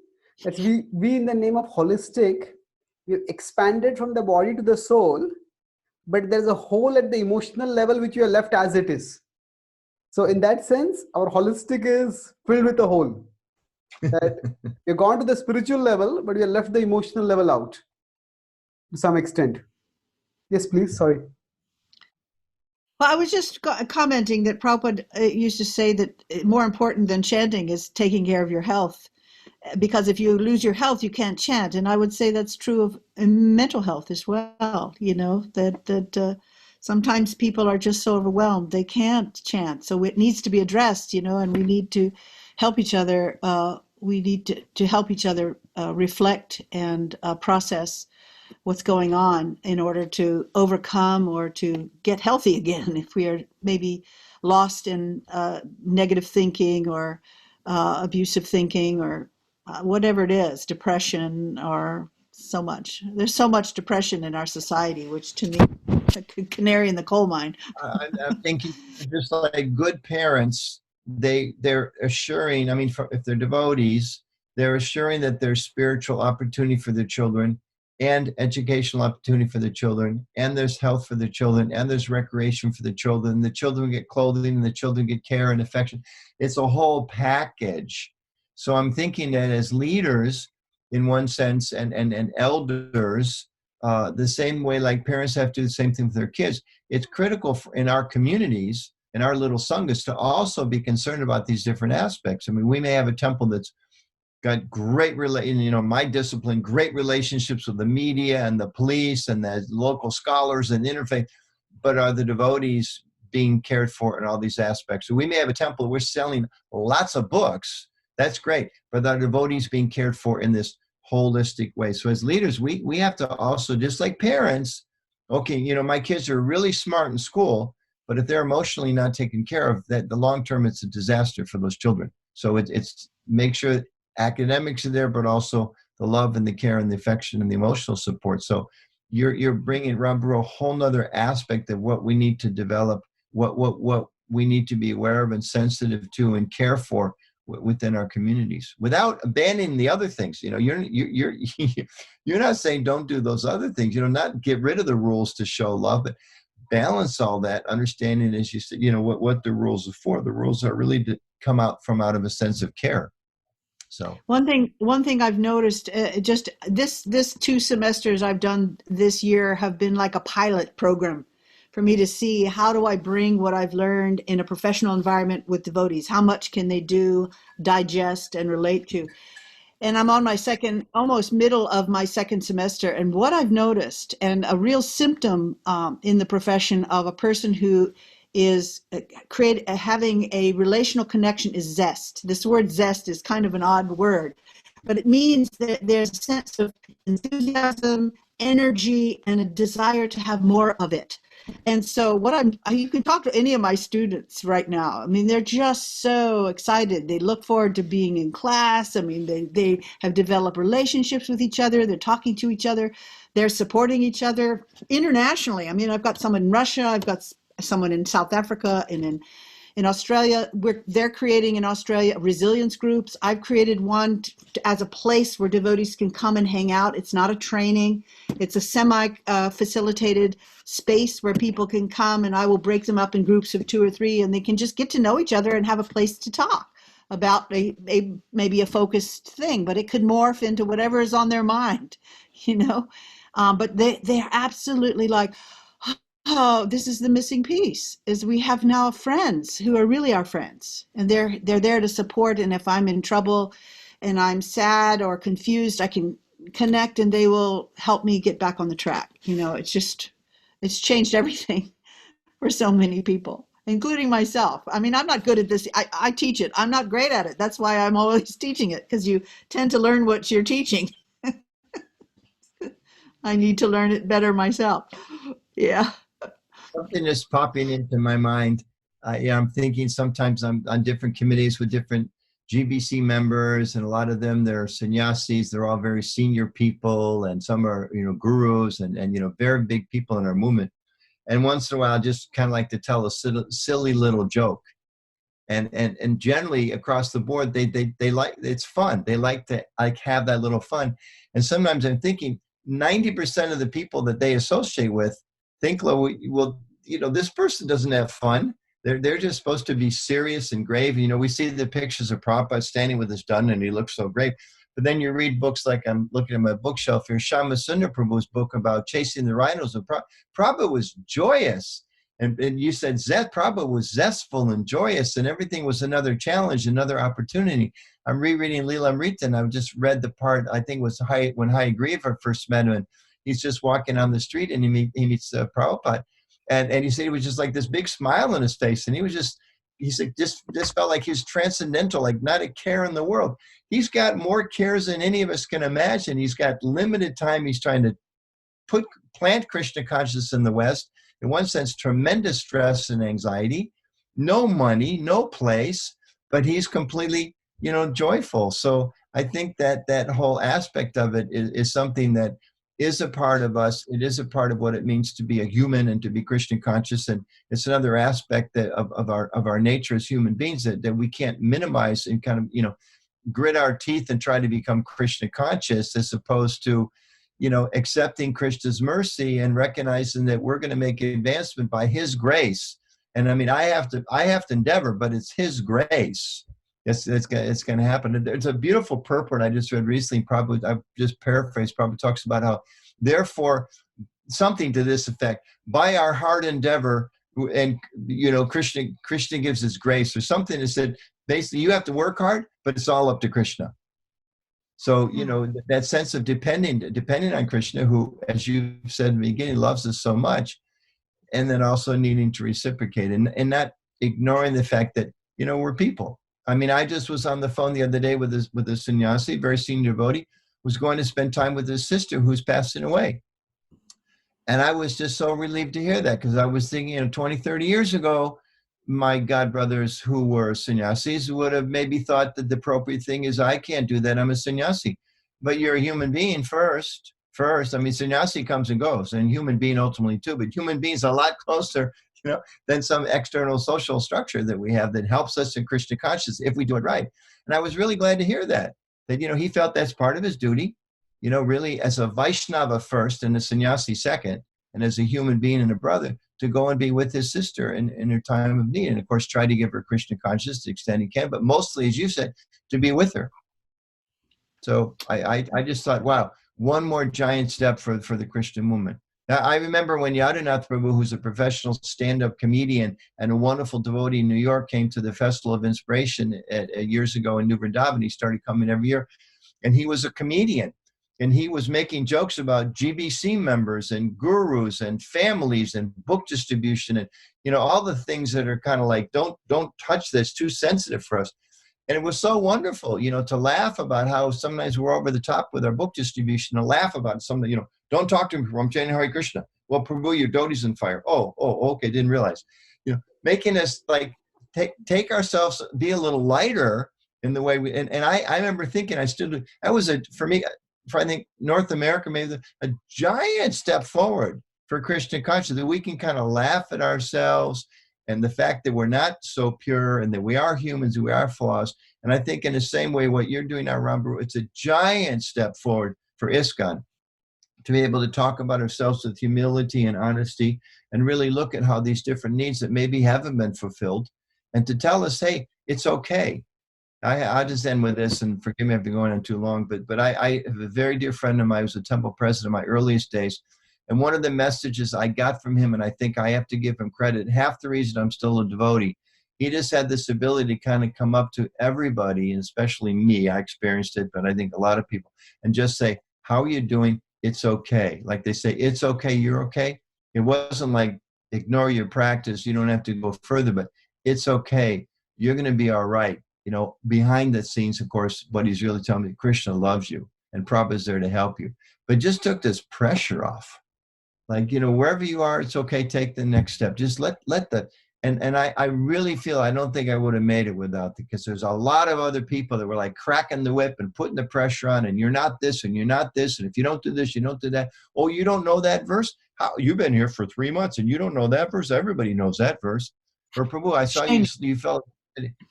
that we in the name of holistic, we've expanded from the body to the soul, but there's a hole at the emotional level which you are left as it is. So in that sense, our holistic is filled with a hole. That you've gone to the spiritual level, but you left the emotional level out to some extent. Yes, please. Sorry. Well, I was just commenting that Prabhupada used to say that more important than chanting is taking care of your health. Because if you lose your health, you can't chant. And I would say that's true of mental health as well, that sometimes people are just so overwhelmed, they can't chant. So it needs to be addressed, and we need to help each other. We need to help each other reflect and process what's going on in order to overcome or to get healthy again if we are maybe lost in negative thinking or abusive thinking or whatever it is, depression or so much. There's so much depression in our society, which to me, a canary in the coal mine. I'm thinking just like good parents, they're assuring, I mean, if they're devotees, they're assuring that there's spiritual opportunity for their children and educational opportunity for their children, and there's health for their children, and there's recreation for the children. The children get clothing, and the children get care and affection. It's a whole package. So I'm thinking that as leaders, in one sense, and elders, the same way like parents have to do the same thing with their kids, it's critical in our communities, in our little sanghas, to also be concerned about these different aspects. I mean, we may have a temple that's got great, my discipline, great relationships with the media and the police and the local scholars and interfaith, but are the devotees being cared for in all these aspects? So we may have a temple, we're selling lots of books, that's great, but are devotees being cared for in this holistic way? So as leaders, we have to also, just like parents, okay, my kids are really smart in school, but if they're emotionally not taken care of, that the long term, it's a disaster for those children. So it's make sure academics are there, but also the love and the care and the affection and the emotional support. So you're bringing, Rambhoru, a whole nother aspect of what we need to develop, what we need to be aware of and sensitive to and care for within our communities, without abandoning the other things. You're not saying don't do those other things. Not get rid of the rules to show love, but balance all that, understanding, as you said, what the rules are for. The rules are really to come out of a sense of care. So one thing I've noticed, just this 2 semesters I've done this year have been like a pilot program for me to see how do I bring what I've learned in a professional environment with devotees. How much can they do, digest, and relate to? And I'm on my almost middle of my second semester. And what I've noticed, and a real symptom in the profession of a person who is having a relational connection, is zest. This word zest is kind of an odd word, but it means that there's a sense of enthusiasm, energy, and a desire to have more of it. And so you can talk to any of my students right now. I mean, they're just so excited. They look forward to being in class. I mean, they have developed relationships with each other. They're talking to each other. They're supporting each other internationally. I mean, I've got someone in Russia. I've got someone in South Africa and in Australia. They're creating in Australia resilience groups. I've created one as a place where devotees can come and hang out. It's not a training. It's a semi-facilitated space where people can come, and I will break them up in groups of 2 or 3, and they can just get to know each other and have a place to talk about maybe a focused thing, but it could morph into whatever is on their mind, But they're absolutely like, oh, this is the missing piece, is we have now friends who are really our friends, and they're there to support. And if I'm in trouble and I'm sad or confused, I can connect and they will help me get back on the track. It's changed everything for so many people, including myself. I mean, I'm not good at this. I teach it. I'm not great at it. That's why I'm always teaching it, because you tend to learn what you're teaching. I need to learn it better myself. Yeah. Something is popping into my mind. I'm thinking sometimes I'm on different committees with different GBC members, and a lot of them, they're sannyasis. They're all very senior people, and some are, gurus and very big people in our movement. And once in a while, I just kind of like to tell a silly little joke. And generally across the board, they like, it's fun. They like to have that little fun. And sometimes I'm thinking 90% of the people that they associate with think, well, this person doesn't have fun. They're just supposed to be serious and grave. We see the pictures of Prabhupada standing with his dun, and he looks so grave. But then you read books like, I'm looking at my bookshelf here, Shama Sundar Prabhu's book about chasing the rhinos. And Prabhupada was joyous. And you said Prabhupada was zestful and joyous, and everything was another challenge, another opportunity. I'm rereading Leela Amrita, and I've just read the part, I think it was when Hayagriva first met him, and he's just walking on the street, and he meets Prabhupada. And he said he was just like this big smile on his face. And he said, just felt like he was transcendental, like not a care in the world. He's got more cares than any of us can imagine. He's got limited time. He's trying to plant Krishna consciousness in the West. In one sense, tremendous stress and anxiety, no money, no place, but he's completely, joyful. So I think that that whole aspect of it is something that is a part of us. It is a part of what it means to be a human and to be Krishna conscious. And it's another aspect of our nature as human beings that we can't minimize and kind of, you know, grit our teeth and try to become Krishna conscious, as opposed to, you know, accepting Krishna's mercy and recognizing that we're going to make advancement by his grace. And I mean, I have to endeavor, but it's his grace. It's going to happen. There's a beautiful purport I just read recently, probably I've just paraphrased, probably talks about how, therefore, something to this effect, by our hard endeavor, and, you know, Krishna gives his grace, or something that said, basically, you have to work hard, but it's all up to Krishna. So, you know, that sense of depending on Krishna, who, as you said in the beginning, loves us so much, and then also needing to reciprocate, and not ignoring the fact that, you know, we're people. I mean, I just was on the phone the other day with a sannyasi, very senior devotee, who's going to spend time with his sister who's passing away. And I was just so relieved to hear that, because I was thinking, you know, 20, 30 years ago, my godbrothers who were sannyasis would have maybe thought that the appropriate thing is, I can't do that, I'm a sannyasi. But you're a human being first. I mean, sannyasi comes and goes, and human being ultimately too, but human beings a lot closer, you know, than some external social structure that we have that helps us in Krishna consciousness if we do it right. And I was really glad to hear that, you know, he felt that's part of his duty, you know, really as a Vaishnava first and a sannyasi second, and as a human being and a brother, to go and be with his sister in her time of need. And of course, try to give her Krishna consciousness to the extent he can, but mostly, as you said, to be with her. So I just thought, wow, one more giant step for the Krishna movement. Now, I remember when Yadunath Prabhu, who's a professional stand-up comedian and a wonderful devotee in New York, came to the Festival of Inspiration years ago in New Vrindavan. He started coming every year, and he was a comedian. And he was making jokes about GBC members and gurus and families and book distribution and, you know, all the things that are kind of like, don't touch this, too sensitive for us. And it was so wonderful, you know, to laugh about how sometimes we're over the top with our book distribution, to laugh about something, you know, don't talk to me, I'm chanting Hare Krishna. Well, Prabhu, your dhoti's on fire. Oh, okay, didn't realize. You know, making us like take ourselves, be a little lighter in the way we, and I remember thinking, that was for me, for I think North America, maybe a giant step forward for Krishna consciousness, that we can kind of laugh at ourselves and the fact that we're not so pure and that we are humans, we are flaws. And I think in the same way, what you're doing now, Rambhoru, it's a giant step forward for ISKCON to be able to talk about ourselves with humility and honesty and really look at how these different needs that maybe haven't been fulfilled, and to tell us, hey, it's okay. I'll just end with this, and forgive me if I'm going on too long, but I have a very dear friend of mine who was a temple president in my earliest days. And one of the messages I got from him, and I think I have to give him credit, half the reason I'm still a devotee, he just had this ability to kind of come up to everybody, and especially me, I experienced it, but I think a lot of people, and just say, how are you doing? It's okay. Like they say, it's okay, you're okay. It wasn't like, ignore your practice, you don't have to go further, but it's okay, you're going to be all right. You know, behind the scenes, of course, what he's really telling me, Krishna loves you and Prabhupada's there to help you. But just took this pressure off. Like, you know, wherever you are, it's okay, take the next step. Just let the, and I really feel, I don't think I would have made it without, because there's a lot of other people that were like cracking the whip and putting the pressure on, and you're not this, and you're not this, and if you don't do this, you don't do that. Oh, you don't know that verse? How? You've been here for 3 months and you don't know that verse? Everybody knows that verse. Or Prabhu, I saw you felt,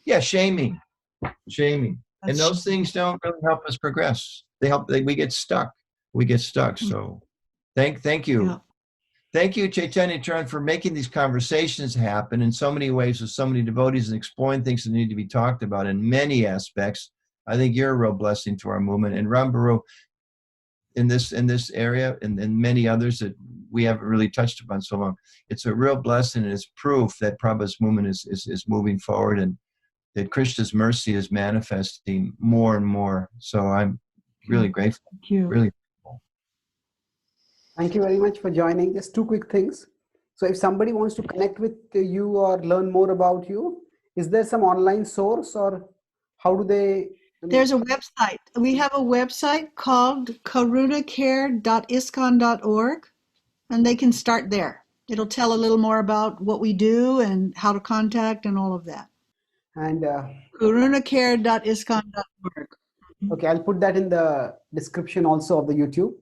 yeah, shaming. And those things don't really help us progress. We get stuck. So thank you. Yeah. Thank you, Chaitanya Charan, for making these conversations happen in so many ways with so many devotees and exploring things that need to be talked about in many aspects. I think you're a real blessing to our movement. And Rambhoru, in this area and many others that we haven't really touched upon so long, it's a real blessing, and it's proof that Prabhupada's movement is moving forward, and that Krishna's mercy is manifesting more and more. So I'm really grateful. Thank you. Really. Thank you very much for joining. Just two quick things. So if somebody wants to connect with you or learn more about you, is there some online source, or how do they? There's a website. We have a website called karunacare.iscon.org, and they can start there. It'll tell a little more about what we do and how to contact and all of that. And karunacare.iscon.org. Okay, I'll put that in the description also of the YouTube.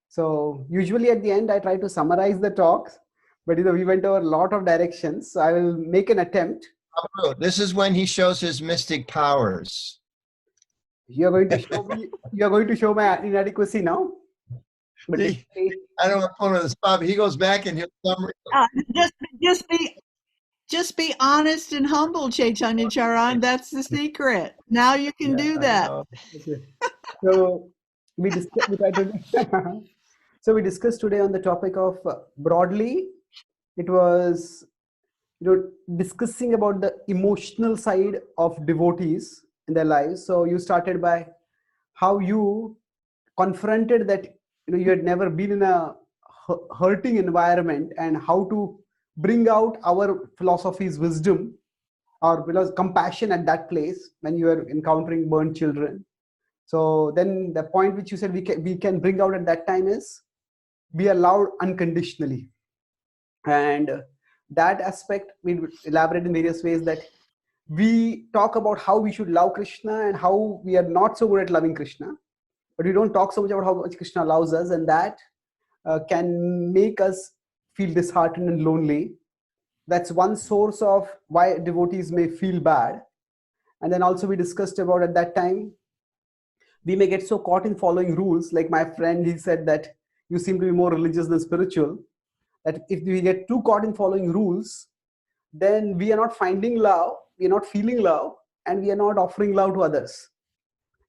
So usually at the end, I try to summarize the talks, but we went over a lot of directions. So I will make an attempt. This is when he shows his mystic powers. You are going to show me. You are going to show my inadequacy now. But See, I don't want to put him on the spot, but he goes back and he'll summarize. Just be honest and humble, Chaitanya Charan. That's the secret. Now you can do that. Okay. So we so we discussed today on the topic of broadly. It was discussing about the emotional side of devotees in their lives. So you started by how you confronted that you had never been in a hurting environment, and how to bring out our philosophy's wisdom or compassion at that place when you are encountering burnt children. So then the point which you said we can bring out at that time is be allowed unconditionally. And that aspect we elaborate in various ways, that we talk about how we should love Krishna and how we are not so good at loving Krishna, but we don't talk so much about how much Krishna loves us, and that can make us feel disheartened and lonely. That's one source of why devotees may feel bad. And then also we discussed about at that time, we may get so caught in following rules. Like my friend, he said that you seem to be more religious than spiritual. That if we get too caught in following rules, then we are not finding love, we are not feeling love, and we are not offering love to others.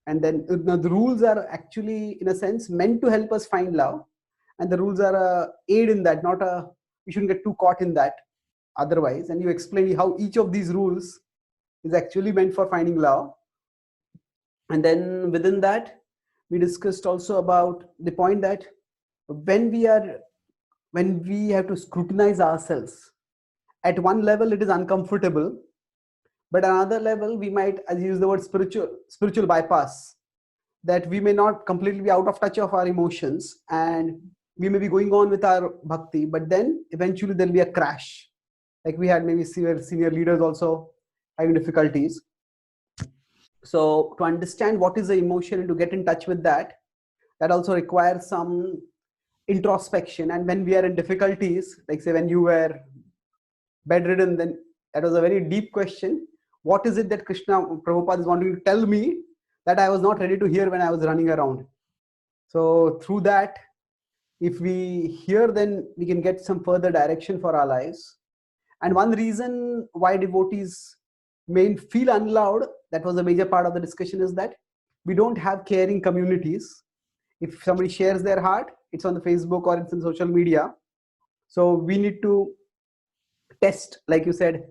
And then the rules are actually, in a sense, meant to help us find love, and the rules are a aid in that, not a, we shouldn't get too caught in that otherwise. And you explain how each of these rules is actually meant for finding love. And then within that, we discussed also about the point that when we have to scrutinize ourselves, at one level it is uncomfortable, but another level we might, as you use the word, spiritual bypass, that we may not completely be out of touch of our emotions, and we may be going on with our bhakti, but then eventually there'll be a crash. Like we had maybe senior leaders also having difficulties. So to understand what is the emotion and to get in touch with that also requires some introspection. And when we are in difficulties, like say when you were bedridden, then that was a very deep question. What is it that Krishna Prabhupada is wanting to tell me that I was not ready to hear when I was running around? So through that, if we hear, then we can get some further direction for our lives. And one reason why devotees may feel unloved, that was a major part of the discussion, is that we don't have caring communities. If somebody shares their heart, it's on the Facebook or it's in social media. So we need to test, like you said,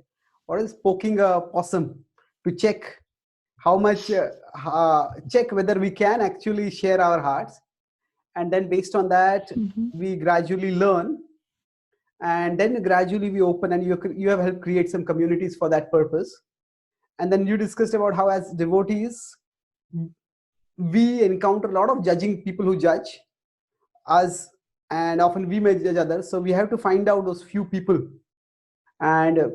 what is poking a possum, to check how much, check whether we can actually share our hearts. And then based on that, we gradually learn, and then gradually we open, and you have helped create some communities for that purpose. And then you discussed about how as devotees we encounter a lot of judging people who judge us, and often we may judge others. So we have to find out those few people. And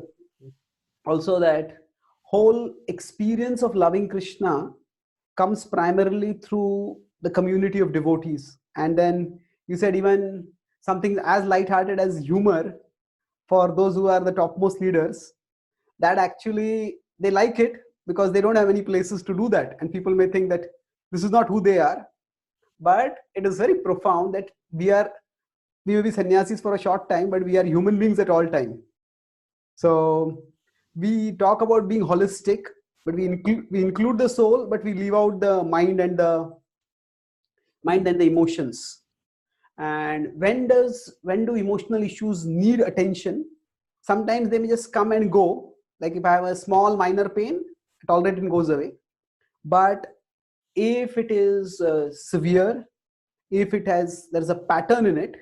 also that whole experience of loving Krishna comes primarily through the community of devotees. And then you said even something as lighthearted as humor, for those who are the topmost leaders, that actually they like it because they don't have any places to do that. And people may think that this is not who they are, but it is very profound that we may be sannyasis for a short time, but we are human beings at all time. So we talk about being holistic, but we include the soul, but we leave out the mind and the emotions. And when do emotional issues need attention? Sometimes they may just come and go. Like if I have a small minor pain, it tolerate and goes away. But if it is severe, if there's a pattern in it,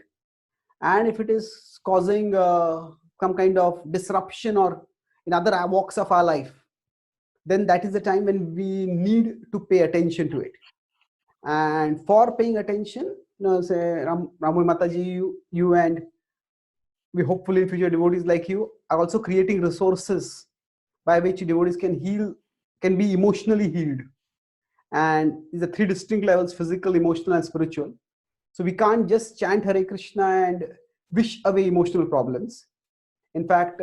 and if it is causing some kind of disruption or in other walks of our life, then that is the time when we need to pay attention to it. And for paying attention, say Rambhoru Mataji, you and we hopefully in future devotees like you are also creating resources by which devotees can be emotionally healed. And these are three distinct levels: physical, emotional, and spiritual. So we can't just chant Hare Krishna and wish away emotional problems. In fact,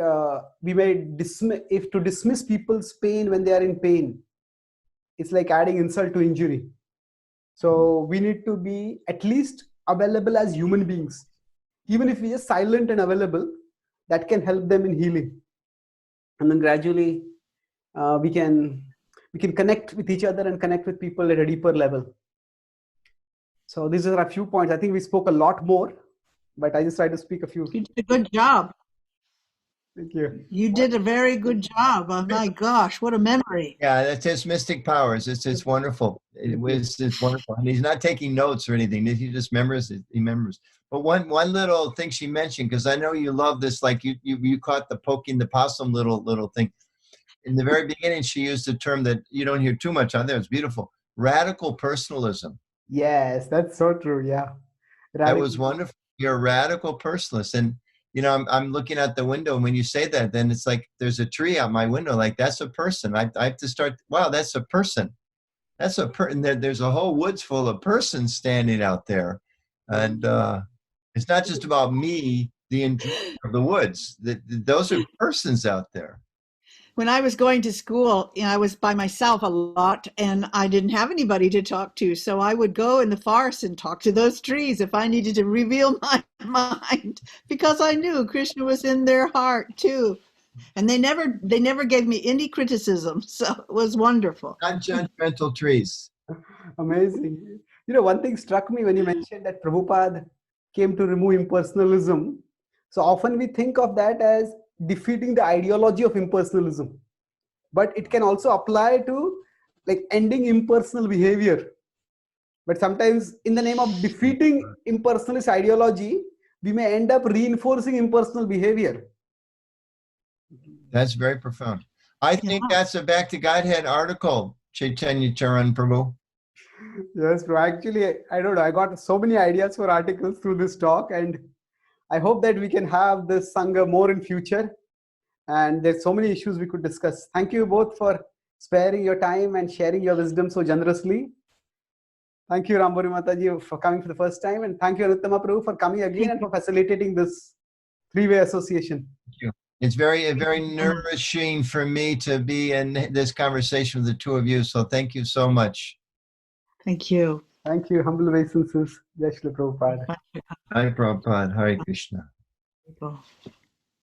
we may dismiss people's pain when they are in pain, it's like adding insult to injury. So we need to be at least available as human beings. Even if we are silent and available, that can help them in healing. And then gradually we can connect with each other and connect with people at a deeper level. So these are a few points. I think we spoke a lot more, but I just tried to speak a few. You did a good job. Thank you. You did a very good job. Oh my gosh, what a memory. Yeah, that's his mystic powers. It's wonderful. It's wonderful. And he's not taking notes or anything. He just remembers it. He remembers. But one little thing she mentioned, because I know you love this, like you caught the poking the possum little thing. In the very beginning, she used a term that you don't hear too much on there. It's beautiful. Radical personalism. Yes, that's so true. Yeah. That was wonderful. You're a radical personalist. And you know, I'm looking out the window, and when you say that, then it's like there's a tree out my window. Like, that's a person. I have to start, wow, that's a person. That's a person. There's a whole woods full of persons standing out there. And it's not just about me, the enjoyer of the woods. Those are persons out there. When I was going to school, you know, I was by myself a lot and I didn't have anybody to talk to. So I would go in the forest and talk to those trees if I needed to reveal my mind, because I knew Krishna was in their heart too. And they never gave me any criticism. So it was wonderful. Non-judgmental trees. Amazing. You know, one thing struck me when you mentioned that Prabhupada came to remove impersonalism. So often we think of that as defeating the ideology of impersonalism, but it can also apply to like ending impersonal behavior. But sometimes in the name of defeating impersonalist ideology, we may end up reinforcing impersonal behavior. That's very profound. I think that's a Back to Godhead article, Chaitanya Charan Prabhu. Yes, bro. Actually, I don't know. I got so many ideas for articles through this talk, and I hope that we can have this Sangha more in future. And there's so many issues we could discuss. Thank you both for sparing your time and sharing your wisdom so generously. Thank you, Rambhoru Mataji, for coming for the first time. And thank you, Anuttama Prabhu, for coming again and for facilitating this three-way association. Thank you. It's very nourishing for me to be in this conversation with the two of you. So thank you so much. Thank you. Thank you. Humble obeisances. Jai Shri Prabhupada. Hi, Prabhupada. Hare Krishna.